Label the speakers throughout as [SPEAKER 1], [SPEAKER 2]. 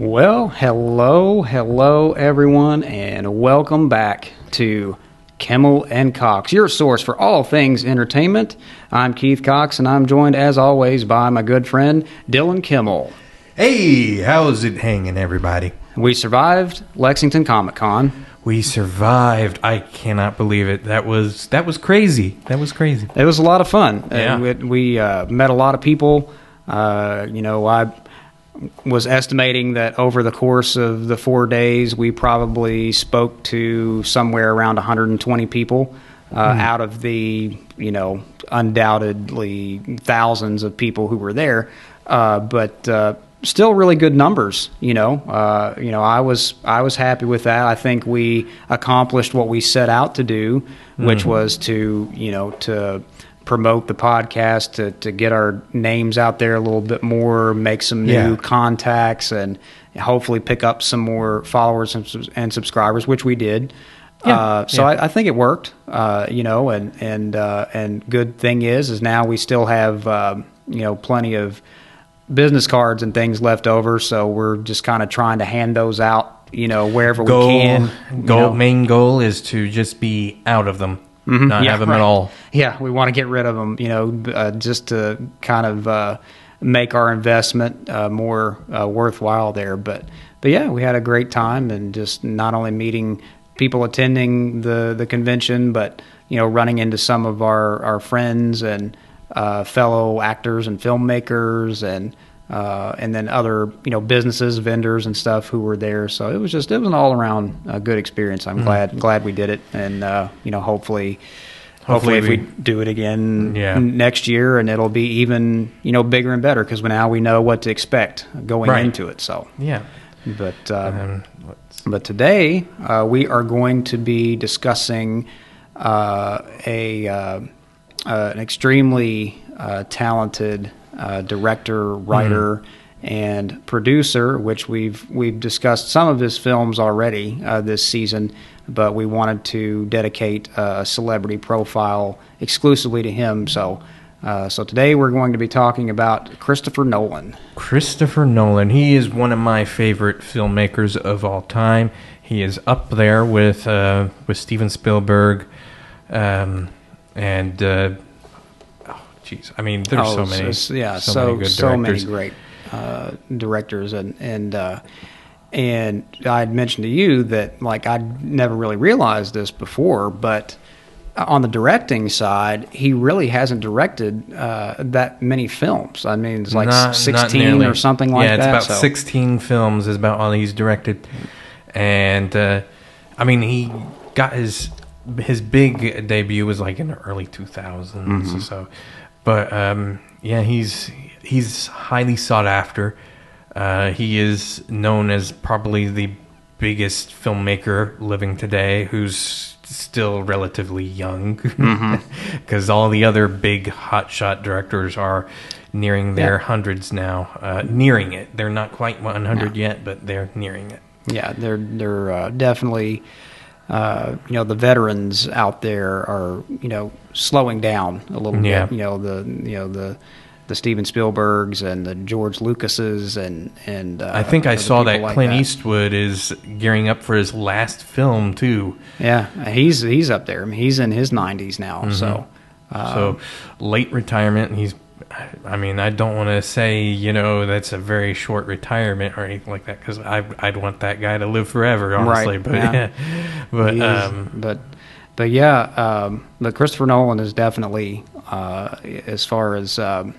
[SPEAKER 1] Well, hello, everyone, and welcome back to Kimmell and Cox, your source for all things entertainment. I'm Keith Cox, and I'm joined, as always, by my good friend, Dylan Kimmell.
[SPEAKER 2] Hey, how's it hanging, everybody?
[SPEAKER 1] We survived Lexington Comic-Con.
[SPEAKER 2] We survived. I cannot believe it. That was crazy. That was crazy.
[SPEAKER 1] It was a lot of fun.
[SPEAKER 2] Yeah.
[SPEAKER 1] We met a lot of people. I was estimating that over the course of the 4 days, we probably spoke to somewhere around 120 people out of the, undoubtedly thousands of people who were there. But still really good numbers, I was happy with that. I think we accomplished what we set out to do, which was to promote the podcast, to get our names out there a little bit more, make some new contacts, and hopefully pick up some more followers and subscribers, which we did. I think it worked, and good thing is now we still have, plenty of business cards and things left over. So we're just kind of trying to hand those out, wherever we can.
[SPEAKER 2] Main goal is to just be out of them. Not have them at all.
[SPEAKER 1] Yeah, we want to get rid of them, just to kind of make our investment more worthwhile there. But yeah, we had a great time, and just not only meeting people attending the convention, but running into some of our friends and fellow actors and filmmakers, and then other businesses, vendors and stuff who were there. So it was an all around good experience. I'm glad we did it, and hopefully if we do it again next year, and it'll be even bigger and better, because now we know what to expect going into it. So but today we are going to be discussing an extremely talented director, writer, and producer, which we've discussed some of his films already this season, but we wanted to dedicate a celebrity profile exclusively to him. So today we're going to be talking about Christopher Nolan.
[SPEAKER 2] Christopher Nolan. He is one of my favorite filmmakers of all time. He is up there with Steven Spielberg, and I mean, there's so many good directors.
[SPEAKER 1] So many great directors, and I had mentioned to you that I'd never really realized this before, but on the directing side, he really hasn't directed that many films. I mean, it's like 16 or something like that.
[SPEAKER 2] Yeah, it's about 16 films is about all he's directed, and I mean, he got his big debut was like in the early 2000s or so. But he's highly sought after. He is known as probably the biggest filmmaker living today, who's still relatively young, because all the other big hotshot directors are nearing their hundreds now. Nearing it, they're not quite 100 yet, but they're nearing it.
[SPEAKER 1] Yeah, they're definitely. The veterans out there are, slowing down a little bit. The Steven Spielbergs and the George Lucases and
[SPEAKER 2] I think I saw that
[SPEAKER 1] like
[SPEAKER 2] Clint Eastwood is gearing up for his last film too.
[SPEAKER 1] Yeah, he's up there. I mean, he's in his 90s now,
[SPEAKER 2] so late retirement. I don't want to say, that's a very short retirement or anything like that, because I'd want that guy to live forever, honestly.
[SPEAKER 1] Right. But Christopher Nolan is definitely, as far as what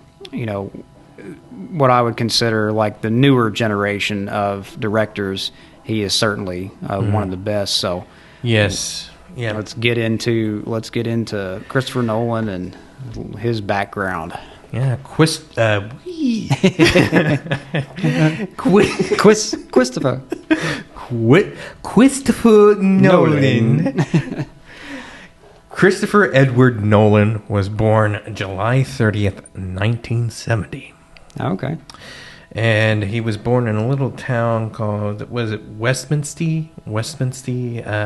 [SPEAKER 1] I would consider like the newer generation of directors, he is certainly one of the best. So
[SPEAKER 2] yes, yeah.
[SPEAKER 1] Let's get into Christopher Nolan and his background.
[SPEAKER 2] Yeah,
[SPEAKER 1] Christopher
[SPEAKER 2] Nolan. Christopher Edward Nolan was born July 30th, 1970.
[SPEAKER 1] Okay.
[SPEAKER 2] And he was born in a little town called, Westminster,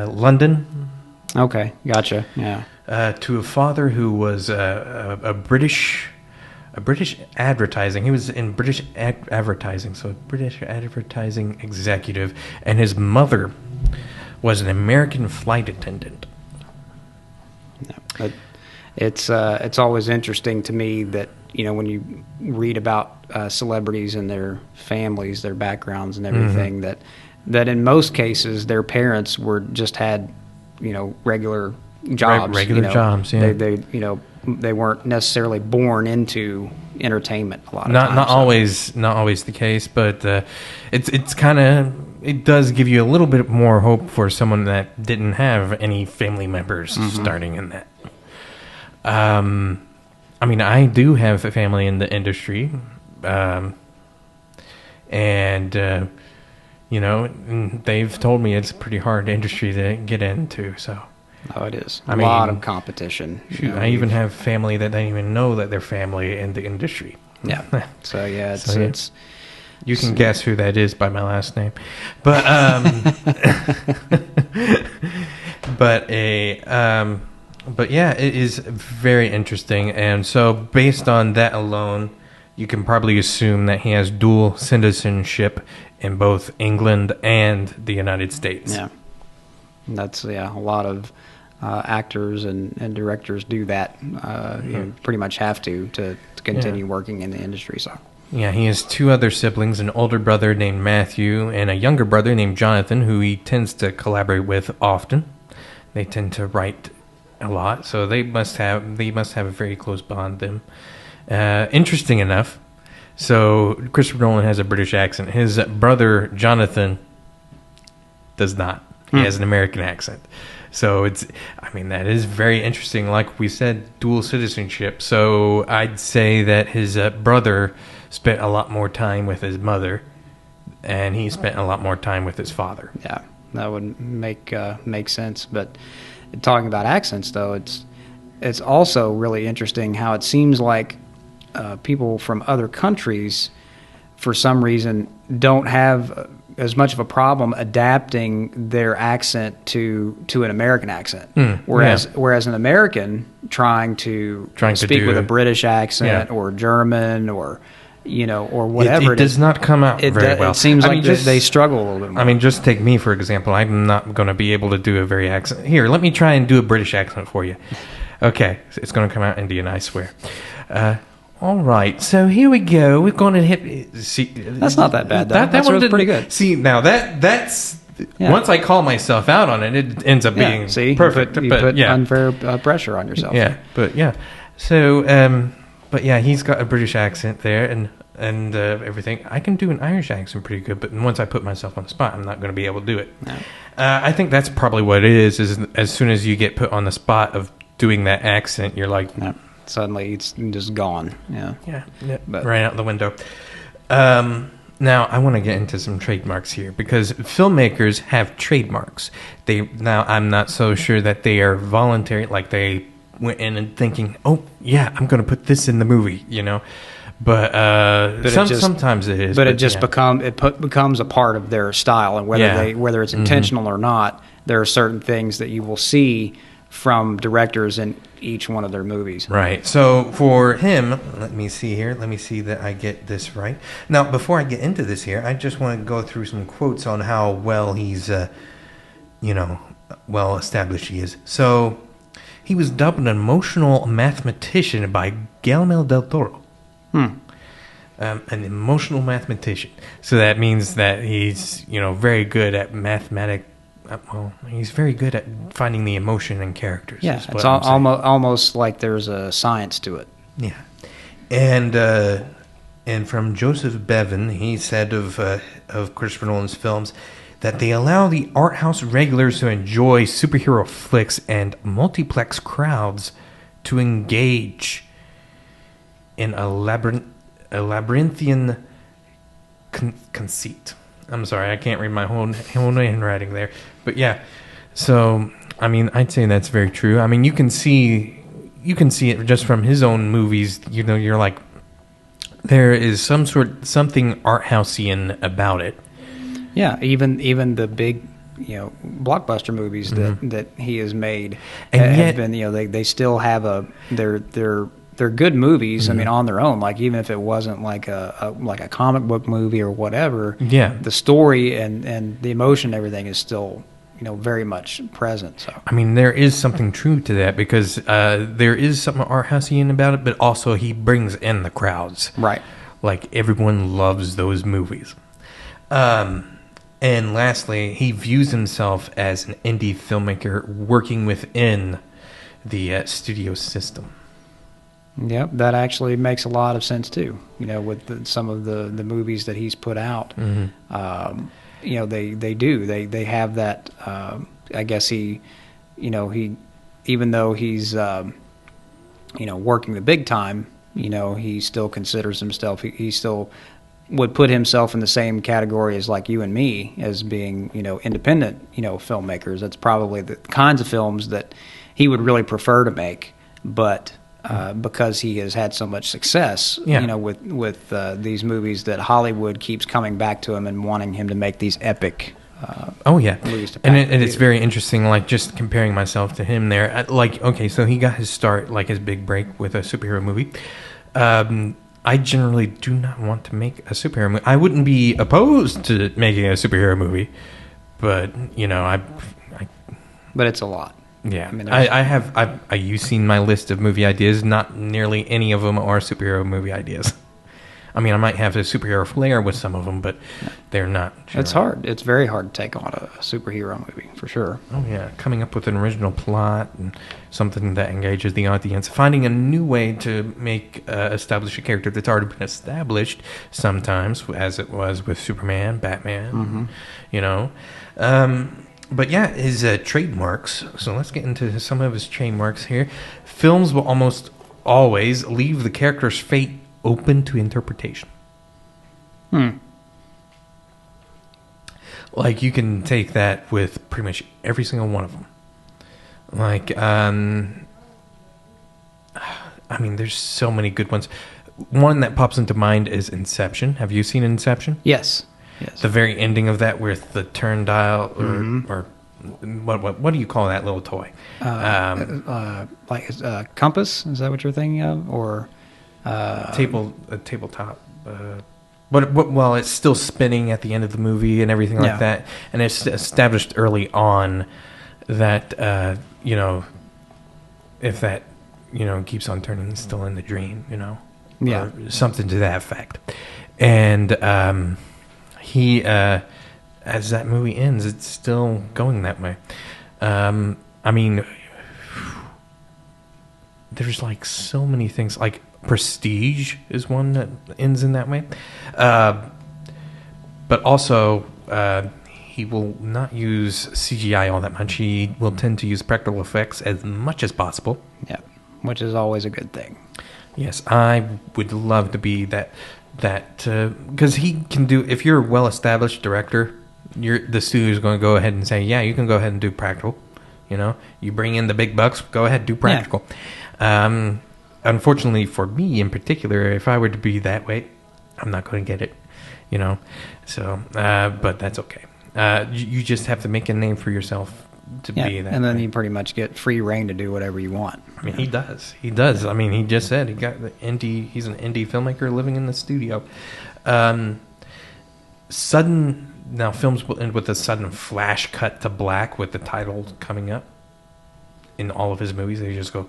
[SPEAKER 2] London.
[SPEAKER 1] Okay, gotcha. Yeah.
[SPEAKER 2] To a father who was a British a British advertising. He was in British advertising, so a British advertising executive, and his mother was an American flight attendant.
[SPEAKER 1] But it's always interesting to me that, you know, when you read about celebrities and their families, their backgrounds and everything, that in most cases their parents had, you know, regular jobs.
[SPEAKER 2] Regular jobs, yeah.
[SPEAKER 1] They you know, they weren't necessarily born into entertainment a lot of times.
[SPEAKER 2] Not always the case, but it's kind of, it does give you a little bit more hope for someone that didn't have any family members starting in that. I mean, I do have a family in the industry, and you know, they've told me it's a pretty hard industry to get into. So,
[SPEAKER 1] oh, it is a lot of competition.
[SPEAKER 2] Shoot, I even have family that don't even know that they're family in the industry.
[SPEAKER 1] Yeah. So yeah, it's
[SPEAKER 2] you can guess who that is by my last name, but but yeah, it is very interesting. And so based on that alone, you can probably assume that he has dual citizenship in both England and the United States.
[SPEAKER 1] Yeah, that's a lot of actors and directors do that. You pretty much have to continue working in the industry. So.
[SPEAKER 2] Yeah, he has two other siblings, an older brother named Matthew and a younger brother named Jonathan, who he tends to collaborate with often. They tend to write a lot, so they must have a very close bond with them. Interesting enough, so Christopher Nolan has a British accent. His brother Jonathan does not. He has an American accent. So that is very interesting. Like we said, dual citizenship. So I'd say that his brother spent a lot more time with his mother, and he spent a lot more time with his father.
[SPEAKER 1] Yeah, that would make sense. But talking about accents, though, it's also really interesting how it seems like people from other countries, for some reason, don't have as much of a problem adapting their accent to an American accent. Whereas an American trying to speak with a British accent or German or or whatever,
[SPEAKER 2] it does not come out very well.
[SPEAKER 1] It seems like they struggle a little bit more.
[SPEAKER 2] I mean, just take me for example. I'm not going to be able to do a very accent. Here, let me try and do a British accent for you. Okay, it's going to come out Indian, I swear. All right, so here we go. We're going to hit. See,
[SPEAKER 1] that's not that bad, though. That was pretty good.
[SPEAKER 2] See, now that's once I call myself out on it, it ends up being perfect.
[SPEAKER 1] You put unfair pressure on yourself.
[SPEAKER 2] Yeah, but yeah. So, but yeah, he's got a British accent there, and everything. I can do an Irish accent pretty good, but once I put myself on the spot, I'm not going to be able to do it. No. I think that's probably what it is. Is as soon as you get put on the spot of doing that accent, you're like.
[SPEAKER 1] No. Suddenly it's just gone. Yeah.
[SPEAKER 2] But right out the window. Now I want to get into some trademarks here because filmmakers have trademarks. I'm not so sure that they are voluntary, like they went in and thinking, "Oh yeah, I'm going to put this in the movie," But sometimes it is.
[SPEAKER 1] But it just becomes a part of their style, and whether it's intentional or not, there are certain things that you will see from directors in each one of their movies.
[SPEAKER 2] Right. So for him, let me see here. Let me see that I get this right. Now, before I get into this here, I just want to go through some quotes on how well he's, well established he is. So he was dubbed an emotional mathematician by Guillermo del Toro. An emotional mathematician. So that means that he's, very good at mathematics. Well, he's very good at finding the emotion in characters.
[SPEAKER 1] Yeah, it's almost like there's a science to it.
[SPEAKER 2] Yeah, and from Joseph Bevan, he said of Christopher Nolan's films that they allow the art house regulars to enjoy superhero flicks and multiplex crowds to engage in a labyrinthian conceit. I'm sorry, I can't read my whole handwriting there. But yeah, so, I mean, I'd say that's very true. I mean, you can see it just from his own movies. You're like, there is something art houseian about it.
[SPEAKER 1] Yeah, even the big, blockbuster movies that he has made,
[SPEAKER 2] and
[SPEAKER 1] have been, they still have their they're good movies. I mean, on their own. Like even if it wasn't like a comic book movie or whatever, the story and the emotion and everything is still very much present. So
[SPEAKER 2] I mean, there is something true to that because there is something art housey about it, but also he brings in the crowds.
[SPEAKER 1] Right.
[SPEAKER 2] Like everyone loves those movies. And lastly, he views himself as an indie filmmaker working within the studio system.
[SPEAKER 1] Yep, that actually makes a lot of sense too. With some of the movies that he's put out, they have that. I guess he even though he's working the big time, he still considers himself. He still would put himself in the same category as like you and me as being independent filmmakers. That's probably the kinds of films that he would really prefer to make, but because he has had so much success with these movies that Hollywood keeps coming back to him and wanting him to make these epic movies to
[SPEAKER 2] and it's very interesting, like just comparing myself to him there. Like, okay, so he got his start, like his big break with a superhero movie. I generally do not want to make a superhero movie. I wouldn't be opposed to making a superhero movie, but
[SPEAKER 1] but it's a lot.
[SPEAKER 2] Yeah, I mean, you've seen my list of movie ideas. Not nearly any of them are superhero movie ideas. I mean, I might have a superhero flair with some of them, but they're not.
[SPEAKER 1] It's hard. It's very hard to take on a superhero movie, for sure.
[SPEAKER 2] Oh, yeah. Coming up with an original plot and something that engages the audience. Finding a new way to establish a character that's already been established sometimes, as it was with Superman, Batman, But yeah, his trademarks. So let's get into some of his trademarks here. Films will almost always leave the character's fate open to interpretation. Like you can take that with pretty much every single one of them. Like, I mean, there's so many good ones. One that pops into mind is Inception. Have you seen Inception?
[SPEAKER 1] Yes.
[SPEAKER 2] The very ending of that with the turn dial or what do you call that little toy?
[SPEAKER 1] Like a compass? Is that what you're thinking of? Or
[SPEAKER 2] a tabletop. But it's still spinning at the end of the movie and everything like that. And it's established early on that if that keeps on turning, it's still in the dream. Or something to that effect. And he, as that movie ends, it's still going that way. I mean, there's like so many things. Like Prestige is one that ends in that way. But also, he will not use CGI all that much. He will tend to use practical effects as much as possible.
[SPEAKER 1] Yeah, which is always a good thing.
[SPEAKER 2] Yes, I would love to be that because he can do. If you're a well-established director, the studio's going to go ahead and say, yeah, you can go ahead and do practical. You bring in the big bucks, go ahead, do practical. Yeah. Unfortunately for me in particular, if I were to be that way, I'm not going to get it. So but that's okay. You just have to make a name for yourself to be that.
[SPEAKER 1] And then you pretty much get free reign to do whatever you want.
[SPEAKER 2] I mean, he does. I mean, he just said he's an indie filmmaker living in the studio. Now films will end with a sudden flash cut to black with the title coming up. In all of his movies, they just go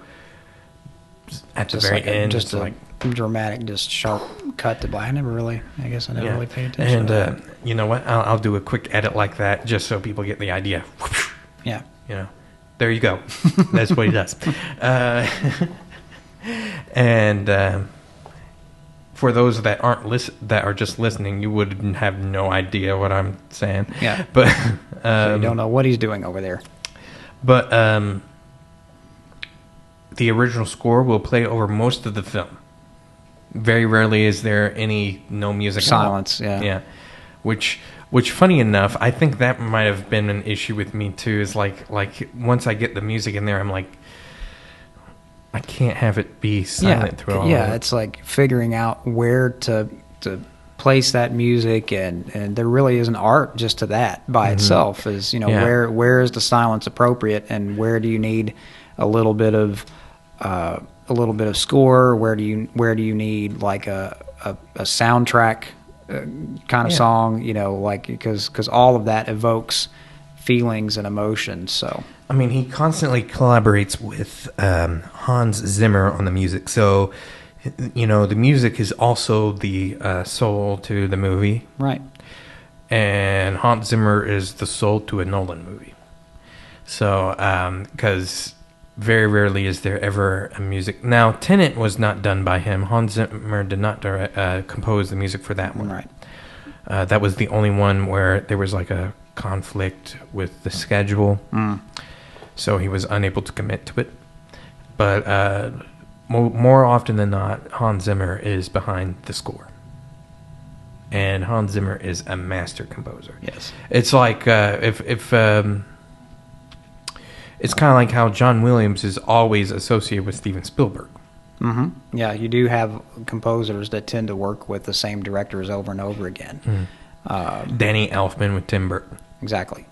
[SPEAKER 2] at the very end.
[SPEAKER 1] Just a dramatic, just sharp cut to black. I never really paid attention.
[SPEAKER 2] And you know what? I'll do a quick edit like that just so people get the idea.
[SPEAKER 1] Yeah.
[SPEAKER 2] There you go. That's what he does. And for those that are just listening, you would have no idea what I'm saying.
[SPEAKER 1] Yeah.
[SPEAKER 2] But
[SPEAKER 1] so you don't know what he's doing over there.
[SPEAKER 2] But the original score will play over most of the film. Very rarely is there no music.
[SPEAKER 1] Silence.
[SPEAKER 2] Yeah. Which, funny enough, I think that might have been an issue with me too. Is like once I get the music in there, I'm like, I can't have it be silent through all.
[SPEAKER 1] Yeah, it's like figuring out where to place that music, and there really is an art just to that by itself. Is where is the silence appropriate, and where do you need a little bit of a little bit of score? Where do you need like a soundtrack kind of song? You know, like because all of that evokes feelings and emotions. So
[SPEAKER 2] I mean, he constantly collaborates with Hans Zimmer on the music. So, you know, the music is also the soul to the movie.
[SPEAKER 1] right.
[SPEAKER 2] And Hans Zimmer is the soul to a Nolan movie. So, because very rarely is there ever a music. Now, Tenet was not done by him. Hans Zimmer did not compose the music for that one.
[SPEAKER 1] Right.
[SPEAKER 2] That was the only one where there was like a conflict with the schedule. So he was unable to commit to it. But more often than not, Hans Zimmer is behind the score. And Hans Zimmer is a master composer.
[SPEAKER 1] Yes.
[SPEAKER 2] It's like if it's kind of like how John Williams is always associated with Steven Spielberg.
[SPEAKER 1] Mm-hmm. Yeah, you do have composers that tend to work with the same directors over and over again.
[SPEAKER 2] Danny Elfman with Tim Burton.
[SPEAKER 1] Exactly.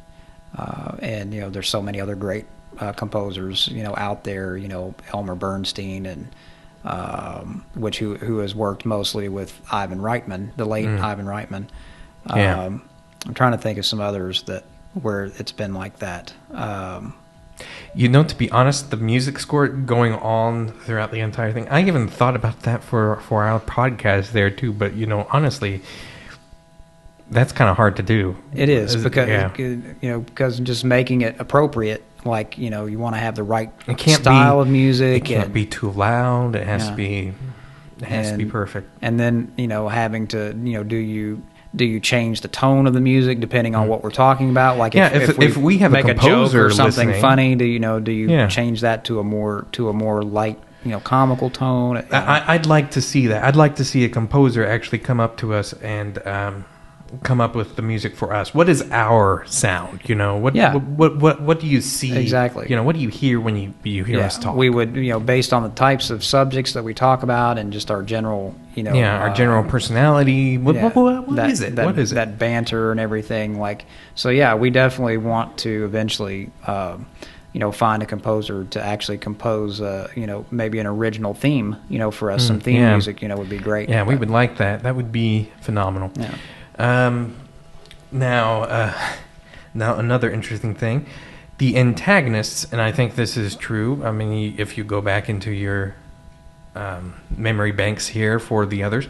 [SPEAKER 1] And, you know, there's so many other great composers, you know, out there, you know, Elmer Bernstein and who has worked mostly with Ivan Reitman, the late Ivan Reitman. I'm trying to think of some others where it's been like that.
[SPEAKER 2] You know, to be honest, the music score going on throughout the entire thing, I even thought about that for our podcast there too, but, you know, honestly, that's kind of hard to do.
[SPEAKER 1] It is, because just making it appropriate, like, you know, you want to have the right style of music.
[SPEAKER 2] It can't be too loud. It has to be perfect.
[SPEAKER 1] And then, you know, having to, you know, do you change the tone of the music depending on what we're talking about? Like,
[SPEAKER 2] if we have
[SPEAKER 1] make
[SPEAKER 2] a composer
[SPEAKER 1] joke or something
[SPEAKER 2] listening,
[SPEAKER 1] funny, do you change that to a more light, you know, comical tone?
[SPEAKER 2] I'd like to see that. I'd like to see a composer actually come up to us and come up with the music for us. What is our sound? You know, what do you see?
[SPEAKER 1] Exactly.
[SPEAKER 2] You know, what do you hear when you hear us talk?
[SPEAKER 1] We would, you know, based on the types of subjects that we talk about and just our general, you know,
[SPEAKER 2] our general personality. What is it? What is it?
[SPEAKER 1] That banter and everything. Like, so yeah, we definitely want to eventually, you know, find a composer to actually compose, you know, maybe an original theme, you know, for us. Some theme music, you know, would be great.
[SPEAKER 2] Yeah, we would like that. That would be phenomenal.
[SPEAKER 1] Yeah.
[SPEAKER 2] Now another interesting thing, the antagonists, and I think this is true. I mean, if you go back into your memory banks here for the others,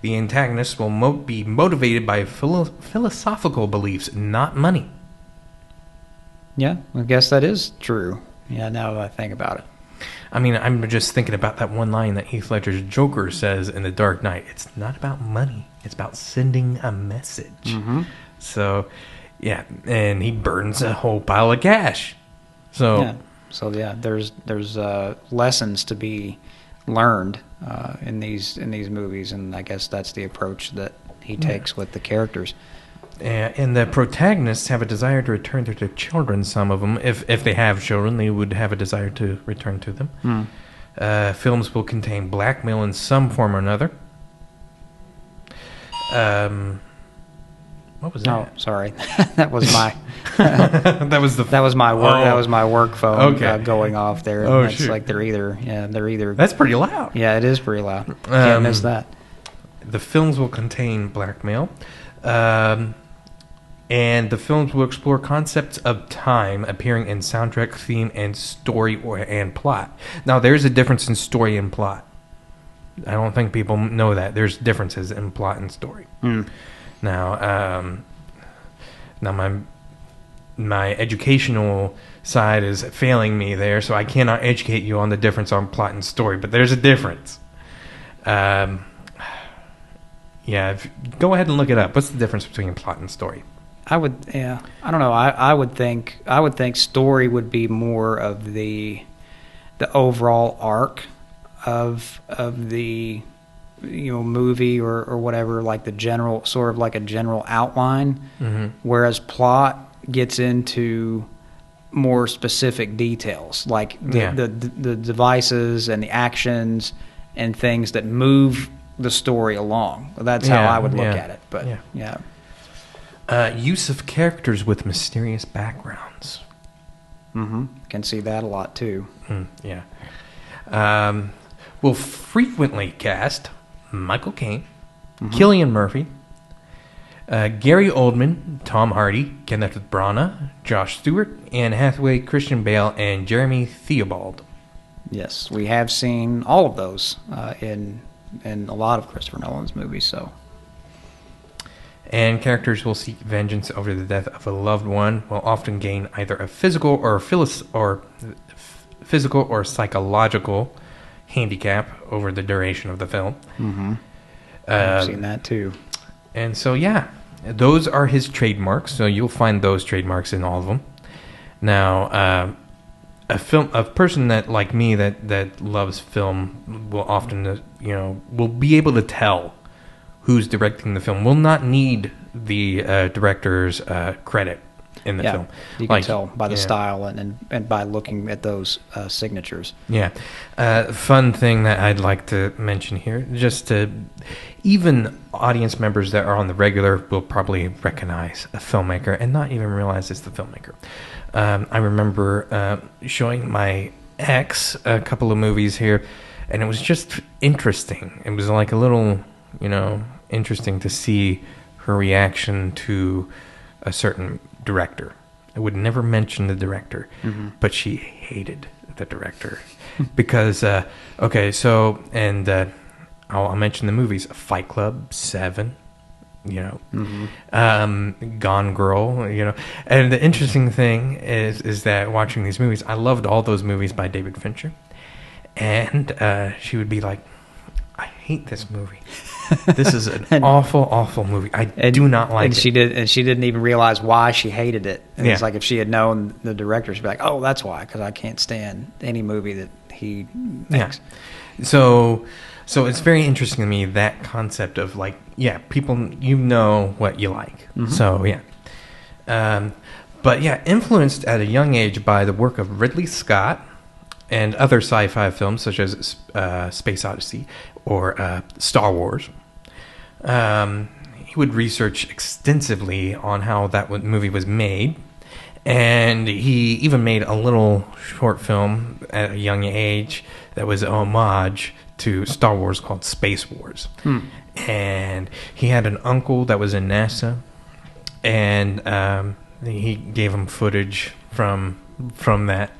[SPEAKER 2] the antagonists will be motivated by philosophical beliefs, not money.
[SPEAKER 1] Yeah, I guess that is true. Yeah, now that I think about it.
[SPEAKER 2] I mean, I'm just thinking about that one line that Heath Ledger's Joker says in The Dark Knight. It's not about money. It's about sending a message.
[SPEAKER 1] Mm-hmm.
[SPEAKER 2] So, yeah, and he burns a whole pile of cash. So
[SPEAKER 1] there's lessons to be learned in these movies, and I guess that's the approach that he takes with the characters.
[SPEAKER 2] And the protagonists have a desire to return to their children. Some of them, if they have children, they would have a desire to return to them. Films will contain blackmail in some form or another. What was that?
[SPEAKER 1] Oh, sorry, that was my
[SPEAKER 2] that was
[SPEAKER 1] my work.
[SPEAKER 2] Oh.
[SPEAKER 1] That was my work phone
[SPEAKER 2] Okay.
[SPEAKER 1] Going off there.
[SPEAKER 2] Oh,
[SPEAKER 1] It's
[SPEAKER 2] shoot.
[SPEAKER 1] like they're either.
[SPEAKER 2] That's pretty loud.
[SPEAKER 1] Yeah, it is pretty loud. Can't miss that.
[SPEAKER 2] The films will contain blackmail. And the films will explore concepts of time appearing in soundtrack, theme, and story and plot. Now, there's a difference in story and plot. I don't think people know that. There's differences in plot and story. Now, my educational side is failing me there, so I cannot educate you on the difference on plot and story. But there's a difference. Go ahead and look it up. What's the difference between plot and story?
[SPEAKER 1] I don't know. I would think story would be more of the overall arc of the, you know, movie or whatever, like the general, sort of like a general outline, whereas plot gets into more specific details, like the devices and the actions and things that move the story along. That's how I would look at it. But
[SPEAKER 2] use of characters with mysterious backgrounds.
[SPEAKER 1] Can see that a lot too.
[SPEAKER 2] will frequently cast Michael Caine, Cillian Murphy, Gary Oldman, Tom Hardy, Kenneth Branagh, Josh Stewart, Anne Hathaway, Christian Bale, and Jeremy Theobald.
[SPEAKER 1] Yes, we have seen all of those in a lot of Christopher Nolan's movies. So,
[SPEAKER 2] and characters will seek vengeance over the death of a loved one, will often gain either a physical or psychological handicap over the duration of the film.
[SPEAKER 1] Mm-hmm. I've seen that too.
[SPEAKER 2] And so, yeah, those are his trademarks. So you'll find those trademarks in all of them. Now, a person that like me that loves film will often, will be able to tell who's directing the film. Will not need the director's credit in the film.
[SPEAKER 1] You can tell by the style and by looking at those signatures.
[SPEAKER 2] Yeah. Fun thing that I'd like to mention here, just to even audience members that are on the regular will probably recognize a filmmaker and not even realize it's the filmmaker. I remember showing my ex a couple of movies here, and it was just interesting. It was like a little, interesting to see her reaction to a certain director. I would never mention the director, but she hated the director because, I'll mention the movies: Fight Club, Seven, Gone Girl, And the interesting thing is that watching these movies, I loved all those movies by David Fincher, and she would be like, "I hate this movie. This is an awful movie. I do not like it."
[SPEAKER 1] And she didn't even realize why she hated it. And it's like if she had known the director, she'd be like, "Oh, that's why, because I can't stand any movie that he makes."
[SPEAKER 2] Yeah. So it's very interesting to me, that concept of people, what you like. Mm-hmm. So, influenced at a young age by the work of Ridley Scott and other sci-fi films such as Space Odyssey or Star Wars. He would research extensively on how that movie was made. And he even made a little short film at a young age that was an homage to Star Wars called Space Wars. And he had an uncle that was in NASA, and he gave him footage from that,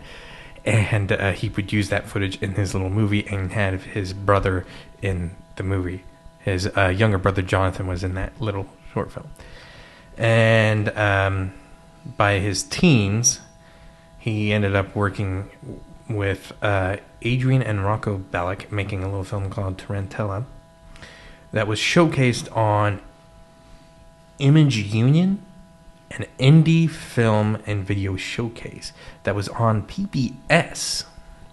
[SPEAKER 2] and he would use that footage in his little movie and had his brother in the movie. His younger brother Jonathan was in that little short film. And by his teens, he ended up working with Adrian and Rocco Bellick, making a little film called Tarantella that was showcased on Image Union, an indie film and video showcase that was on PBS.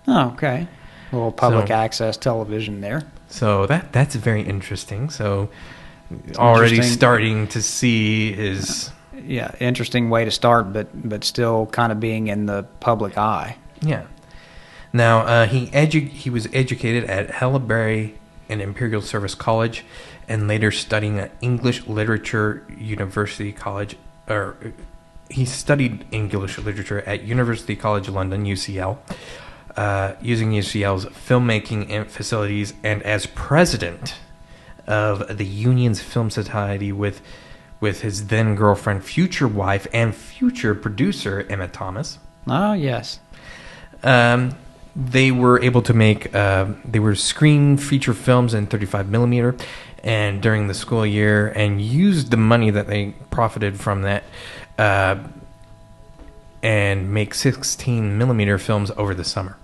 [SPEAKER 1] Oh, okay. A little public access television there.
[SPEAKER 2] So that's very interesting. So already starting to see his...
[SPEAKER 1] Yeah, interesting way to start, but still kind of being in the public eye.
[SPEAKER 2] Yeah. Now, he was educated at Haileybury and Imperial Service College, and later studying at English Literature University College, or he studied English Literature at University College London, UCL, using UCL's filmmaking facilities, and as president of the Union's Film Society with his then girlfriend, future wife, and future producer Emma Thomas.
[SPEAKER 1] Oh, yes.
[SPEAKER 2] They were able to make, they were screen feature films in 35 millimeter, and during the school year, and used the money that they profited from that, and make 16 millimeter films over the summer.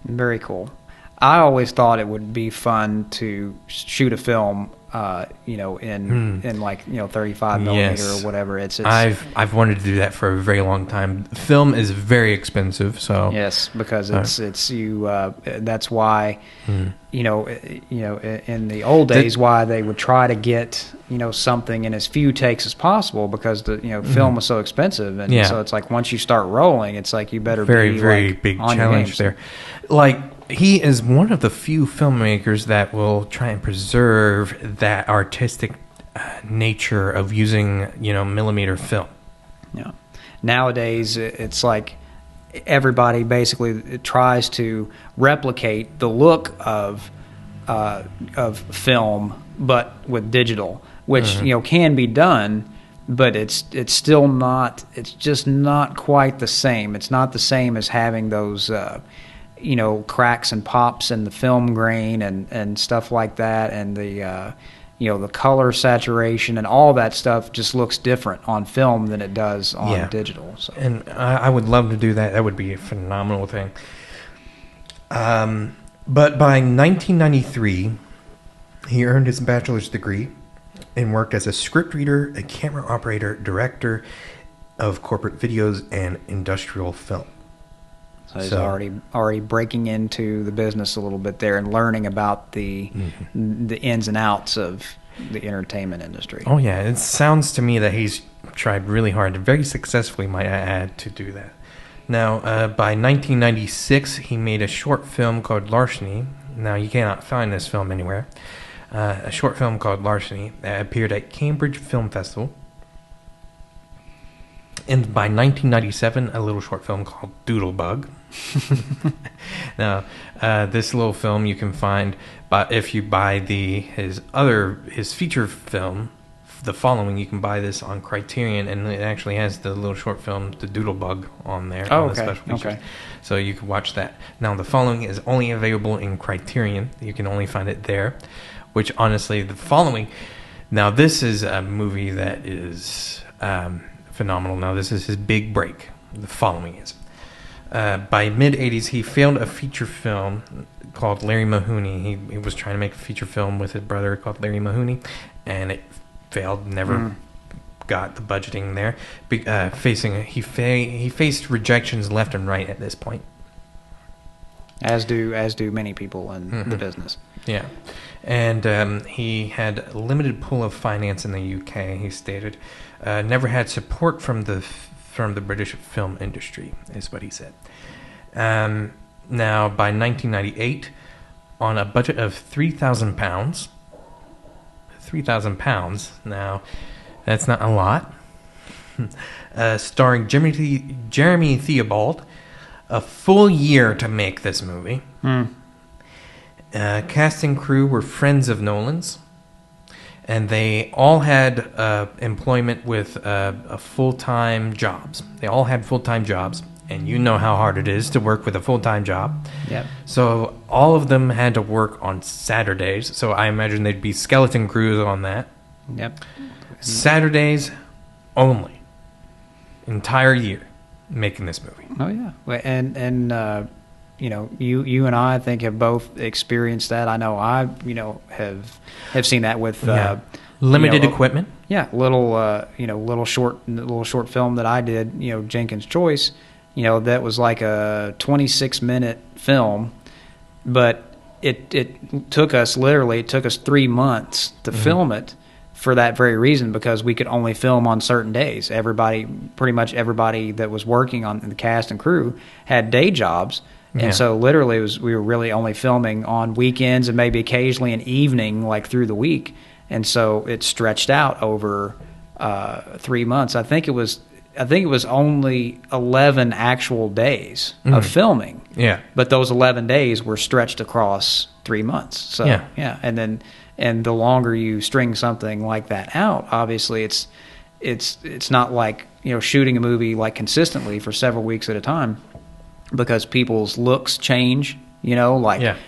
[SPEAKER 1] Very cool. I always thought it would be fun to shoot a film, in 35 millimeter or whatever. It's
[SPEAKER 2] I've wanted to do that for a very long time. Film is very expensive, so
[SPEAKER 1] yes, because it's you. That's why in the old days why they would try to get something in as few takes as possible, because the film was so expensive, and so it's like once you start rolling, it's like you better
[SPEAKER 2] very
[SPEAKER 1] be
[SPEAKER 2] very big challenge there. He is one of the few filmmakers that will try and preserve that artistic nature of using, millimeter film.
[SPEAKER 1] Yeah. Nowadays, it's like everybody basically tries to replicate the look of film, but with digital, which can be done, but it's still not. It's just not quite the same. It's not the same as having those cracks and pops in the film grain and stuff like that, and the the color saturation and all that stuff just looks different on film than it does on digital. So.
[SPEAKER 2] And I would love to do that. That would be a phenomenal thing. But by 1993, he earned his bachelor's degree and worked as a scriptwriter, a camera operator, director of corporate videos, and industrial film.
[SPEAKER 1] So he's already breaking into the business a little bit there and learning about the ins and outs of the entertainment industry.
[SPEAKER 2] Oh yeah, it sounds to me that he's tried really hard, very successfully, might I add, to do that. Now, by 1996, he made a short film called Larceny. Now, you cannot find this film anywhere. A short film called Larceny that appeared at Cambridge Film Festival. And by 1997, a little short film called Doodlebug. Now, this little film you can find, if you buy his feature film, The Following, you can buy this on Criterion, and it actually has the little short film, The Doodlebug, on there.
[SPEAKER 1] Oh,
[SPEAKER 2] on
[SPEAKER 1] okay.
[SPEAKER 2] The special features.
[SPEAKER 1] Okay.
[SPEAKER 2] So you can watch that. Now, The Following is only available in Criterion. You can only find it there, which honestly, The Following, now this is a movie that is phenomenal. Now, this is his big break. The Following is. By mid-'80s, he filmed a feature film called Larry Mahoney. He was trying to make a feature film with his brother called Larry Mahoney, and it failed. Never got the budgeting there. He faced rejections left and right at this point.
[SPEAKER 1] As do many people in the business.
[SPEAKER 2] Yeah, and he had a limited pool of finance in the UK. He stated, never had support from the British film industry, is what he said. Now, by 1998, on a budget of £3,000. Now, that's not a lot. Starring Jeremy Theobald, a full year to make this movie. Cast and crew were friends of Nolan's, and they all had employment with full-time jobs. They all had full-time jobs, and you know how hard it is to work with a full-time job.
[SPEAKER 1] Yep.
[SPEAKER 2] So all of them had to work on Saturdays, so I imagine they'd be skeleton crews on that.
[SPEAKER 1] Yep.
[SPEAKER 2] Saturdays only. Entire year making this movie.
[SPEAKER 1] Oh, yeah. And you and I think have both experienced that. I know I, have seen that with
[SPEAKER 2] limited equipment.
[SPEAKER 1] Yeah, little short film that I did, Jenkins Choice, that was like a 26-minute film, but it took us 3 months to film it for that very reason, because we could only film on certain days. Pretty much everybody that was working on the cast and crew had day jobs. And so literally we were really only filming on weekends and maybe occasionally an evening, like through the week. And so it stretched out over 3 months. I think it was only 11 actual days of filming. Yeah. But those 11 days were stretched across 3 months. So yeah. And the longer you string something like that out, obviously it's not like, shooting a movie like consistently for several weeks at a time, because people's looks change, their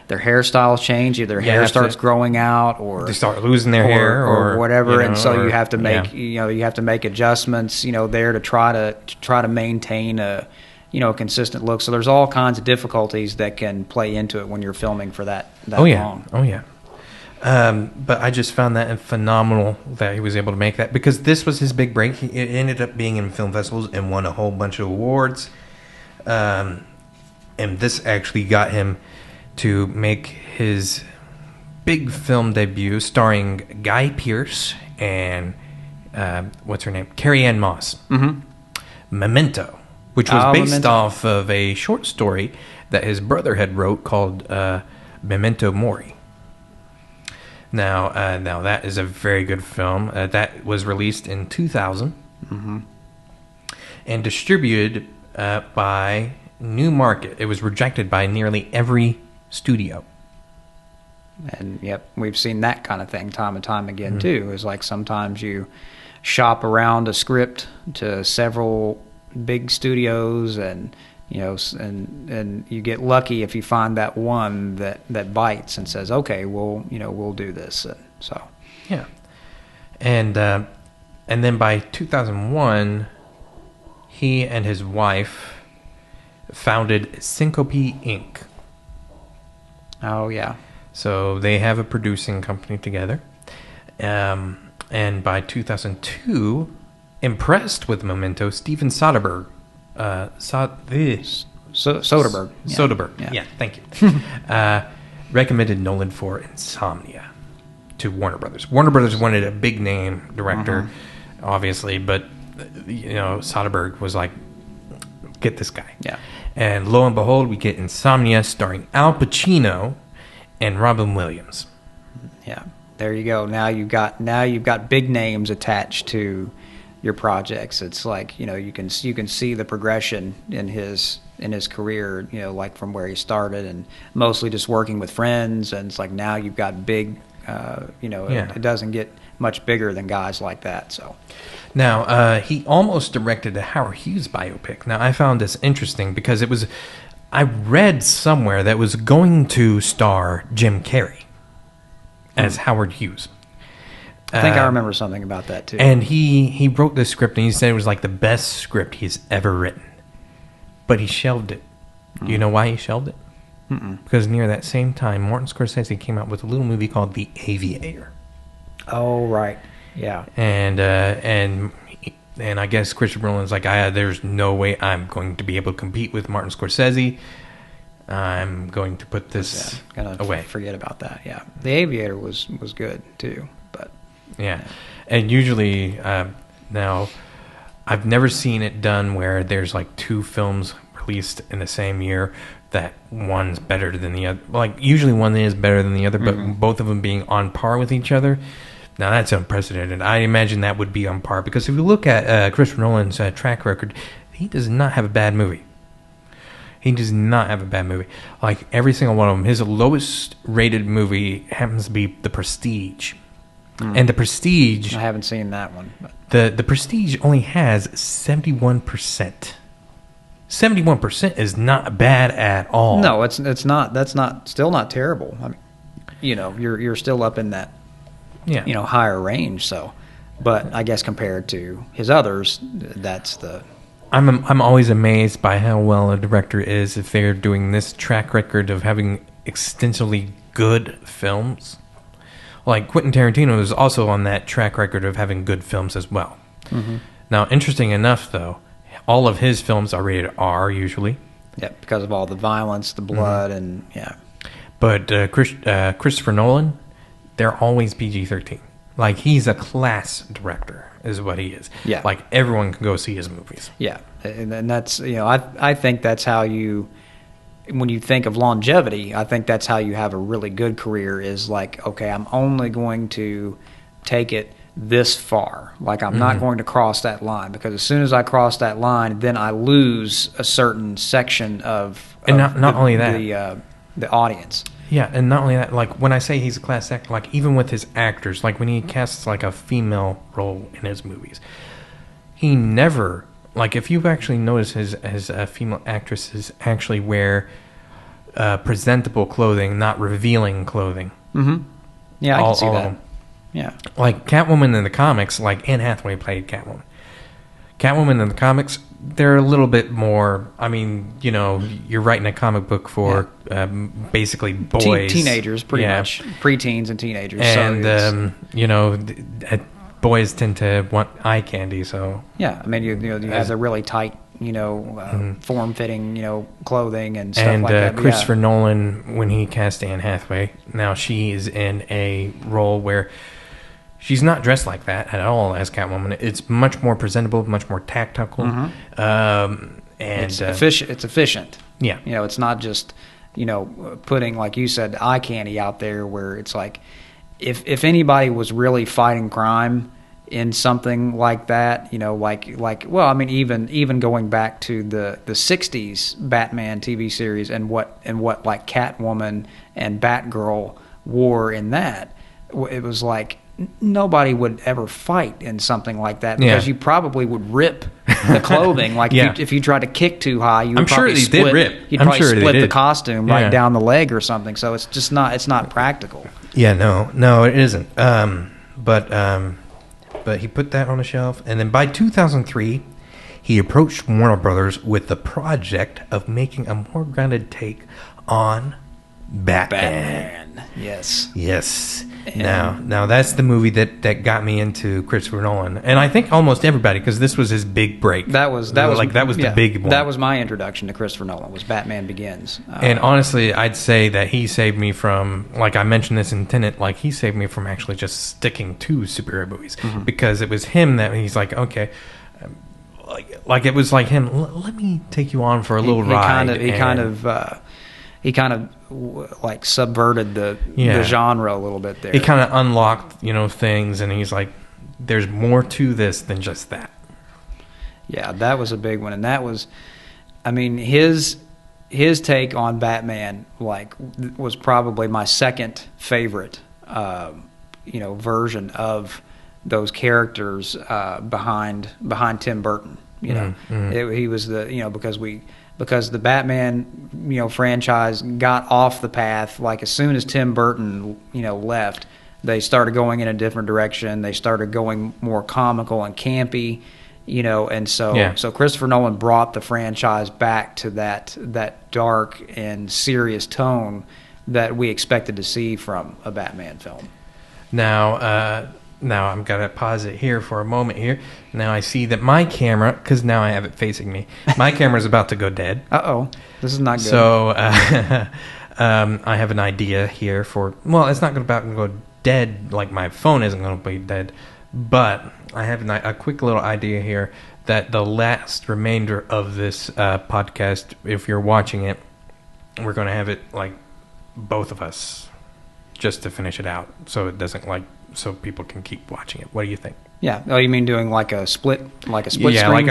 [SPEAKER 1] hairstyles change, either their hair starts growing out, or
[SPEAKER 2] they start losing their hair, or
[SPEAKER 1] whatever, and so you have to make you have to make adjustments, there to try to maintain a consistent look. So there's all kinds of difficulties that can play into it when you're filming for that long.
[SPEAKER 2] Oh yeah. But I just found that phenomenal that he was able to make that, because this was his big break. It ended up being in film festivals and won a whole bunch of awards. And this actually got him to make his big film debut, starring Guy Pearce and what's her name, Carrie Ann Moss. Memento, which was based off of a short story that his brother had wrote called Memento Mori. Now that is a very good film. That was released in 2000 and distributed by new market. It was rejected by nearly every studio.
[SPEAKER 1] And yep, we've seen that kind of thing time and time again too. It's like sometimes you shop around a script to several big studios, and and you get lucky if you find that one that bites and says, okay, we'll do this. And so
[SPEAKER 2] yeah, and then by 2001, he and his wife founded Syncope Inc.
[SPEAKER 1] Oh yeah.
[SPEAKER 2] So they have a producing company together. And by 2002, impressed with Memento, Steven Soderbergh.
[SPEAKER 1] Soderbergh.
[SPEAKER 2] Soderbergh. Yeah, thank you. Recommended Nolan for Insomnia to Warner Brothers. Warner Brothers wanted a big name director, obviously, but Soderbergh was like, get this guy.
[SPEAKER 1] Yeah.
[SPEAKER 2] And lo and behold, we get Insomnia starring Al Pacino and Robin Williams.
[SPEAKER 1] Yeah, there you go. Now you've got big names attached to your projects. It's like you can see the progression in his career. Like from where he started and mostly just working with friends, and it's like now you've got big. It doesn't get much bigger than guys like that. So
[SPEAKER 2] now he almost directed a Howard Hughes biopic. Now I found this interesting because I read somewhere that was going to star Jim Carrey as Howard Hughes.
[SPEAKER 1] I think I remember something about that too.
[SPEAKER 2] And he wrote this script, and he said it was like the best script he's ever written. But he shelved it. Do you know why he shelved it? Because near that same time, Martin Scorsese came out with a little movie called The Aviator.
[SPEAKER 1] Oh, right. Yeah.
[SPEAKER 2] And I guess Christopher Nolan's like, there's no way I'm going to be able to compete with Martin Scorsese. I'm going to put this away.
[SPEAKER 1] Forget about that. Yeah, The Aviator was good too, but
[SPEAKER 2] yeah. And usually now, I've never seen it done where there's like two films released in the same year that one's better than the other. Like usually one is better than the other, but both of them being on par with each other. Now that's unprecedented. I imagine that would be on par because if you look at Christopher Nolan's track record, he does not have a bad movie. He does not have a bad movie. Like every single one of them, his lowest rated movie happens to be The Prestige. And The Prestige,
[SPEAKER 1] I haven't seen that one. But.
[SPEAKER 2] The Prestige only has 71%. 71% is not bad at all.
[SPEAKER 1] No, it's not. That's still not terrible. I mean, you're still up in that higher range. So, but I guess compared to his others, that's the.
[SPEAKER 2] I'm always amazed by how well a director is if they're doing this track record of having extensively good films. Like Quentin Tarantino is also on that track record of having good films as well. Now, interesting enough, though, all of his films are rated R usually.
[SPEAKER 1] Yeah, because of all the violence, the blood, and yeah.
[SPEAKER 2] But Christopher Nolan, they're always PG-13. Like he's a class director, is what he is.
[SPEAKER 1] Yeah.
[SPEAKER 2] Like everyone can go see his movies.
[SPEAKER 1] Yeah, and that's I think that's how you, when you think of longevity, I think that's how you have a really good career. Is like, okay, I'm only going to take it this far. Like I'm not going to cross that line, because as soon as I cross that line, then I lose a certain section of
[SPEAKER 2] not only that,
[SPEAKER 1] the audience.
[SPEAKER 2] Yeah, and not only that, like when I say he's a class actor, like even with his actors, like when he casts like a female role in his movies, he never, like if you've actually noticed his female actresses actually wear presentable clothing, not revealing clothing.
[SPEAKER 1] Yeah, I can see that. Yeah.
[SPEAKER 2] Like Catwoman in the comics, like Anne Hathaway played Catwoman. Catwoman in the comics, they're a little bit more, I mean, you're writing a comic book for basically boys.
[SPEAKER 1] Teenagers, pretty much. Preteens and teenagers.
[SPEAKER 2] And, boys tend to want eye candy, so.
[SPEAKER 1] Yeah, I mean, you have the really tight, form-fitting, clothing and stuff like that.
[SPEAKER 2] And Christopher Nolan, when he cast Anne Hathaway, now she is in a role where she's not dressed like that at all as Catwoman. It's much more presentable, much more tactical. And
[SPEAKER 1] it's efficient. It's efficient.
[SPEAKER 2] Yeah.
[SPEAKER 1] It's not just, putting, like you said, eye candy out there where it's like, if anybody was really fighting crime in something like that, well, I mean, even going back to the 60s Batman TV series and what like Catwoman and Batgirl wore in that, it was like nobody would ever fight in something like that because you probably would rip the clothing. Like if you tried to kick too high, you would probably split the costume right down the leg or something. So it's just not practical.
[SPEAKER 2] Yeah, no, it isn't. But he put that on the shelf, and then by 2003, he approached Warner Brothers with the project of making a more grounded take on Batman. Yes. Now that's the movie that got me into Christopher Nolan, and I think almost everybody, because this was his big break. That was the big one.
[SPEAKER 1] That was my introduction to Christopher Nolan. Was Batman Begins.
[SPEAKER 2] And honestly, I'd say that he saved me from, like I mentioned this in Tenet, like he saved me from actually just sticking to superhero movies, because it was him that he's like, okay. Like it was like him. Let me take you on for a little ride. He kind of like subverted the genre a little bit there. He kind of unlocked, things, and he's like, there's more to this than just that.
[SPEAKER 1] Yeah, that was a big one, and that was, I mean, his take on Batman was probably my second favorite, version of those characters behind Tim Burton. He was the because the Batman franchise got off the path. Like as soon as Tim Burton left, they started going in a different direction. They started going more comical and campy, and so Christopher Nolan brought the franchise back to that dark and serious tone that we expected to see from a Batman film.
[SPEAKER 2] Now I'm going to pause it here for a moment here. Now I see that my camera, because now I have it facing me, my camera is about to go dead.
[SPEAKER 1] Uh-oh. This is not good.
[SPEAKER 2] So I have an idea here for, well, it's not about to go dead, like my phone isn't going to be dead, but I have a quick little idea here that the last remainder of this podcast, if you're watching it, we're going to have it like both of us just to finish it out, so it doesn't so people can keep watching it. What do you think?
[SPEAKER 1] Yeah. Oh, you mean doing like a split screen?
[SPEAKER 2] Yeah,
[SPEAKER 1] like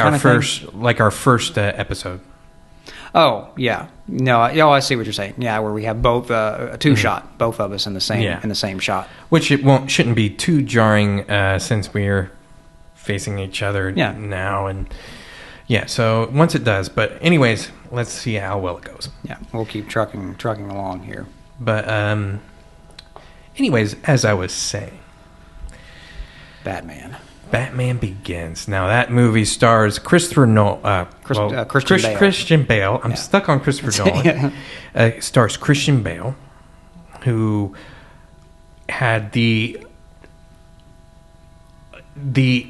[SPEAKER 2] our first episode.
[SPEAKER 1] Oh yeah. No. I see what you're saying. Yeah, where we have both a two shot, both of us in the same shot.
[SPEAKER 2] Which shouldn't be too jarring since we're facing each other now, and so once it does. But anyways, let's see how well it goes.
[SPEAKER 1] Yeah, we'll keep trucking along here.
[SPEAKER 2] But anyways, as I was saying, Batman Begins. Now that movie stars Christian Bale. I'm stuck on Christopher Nolan. Stars Christian Bale, who had the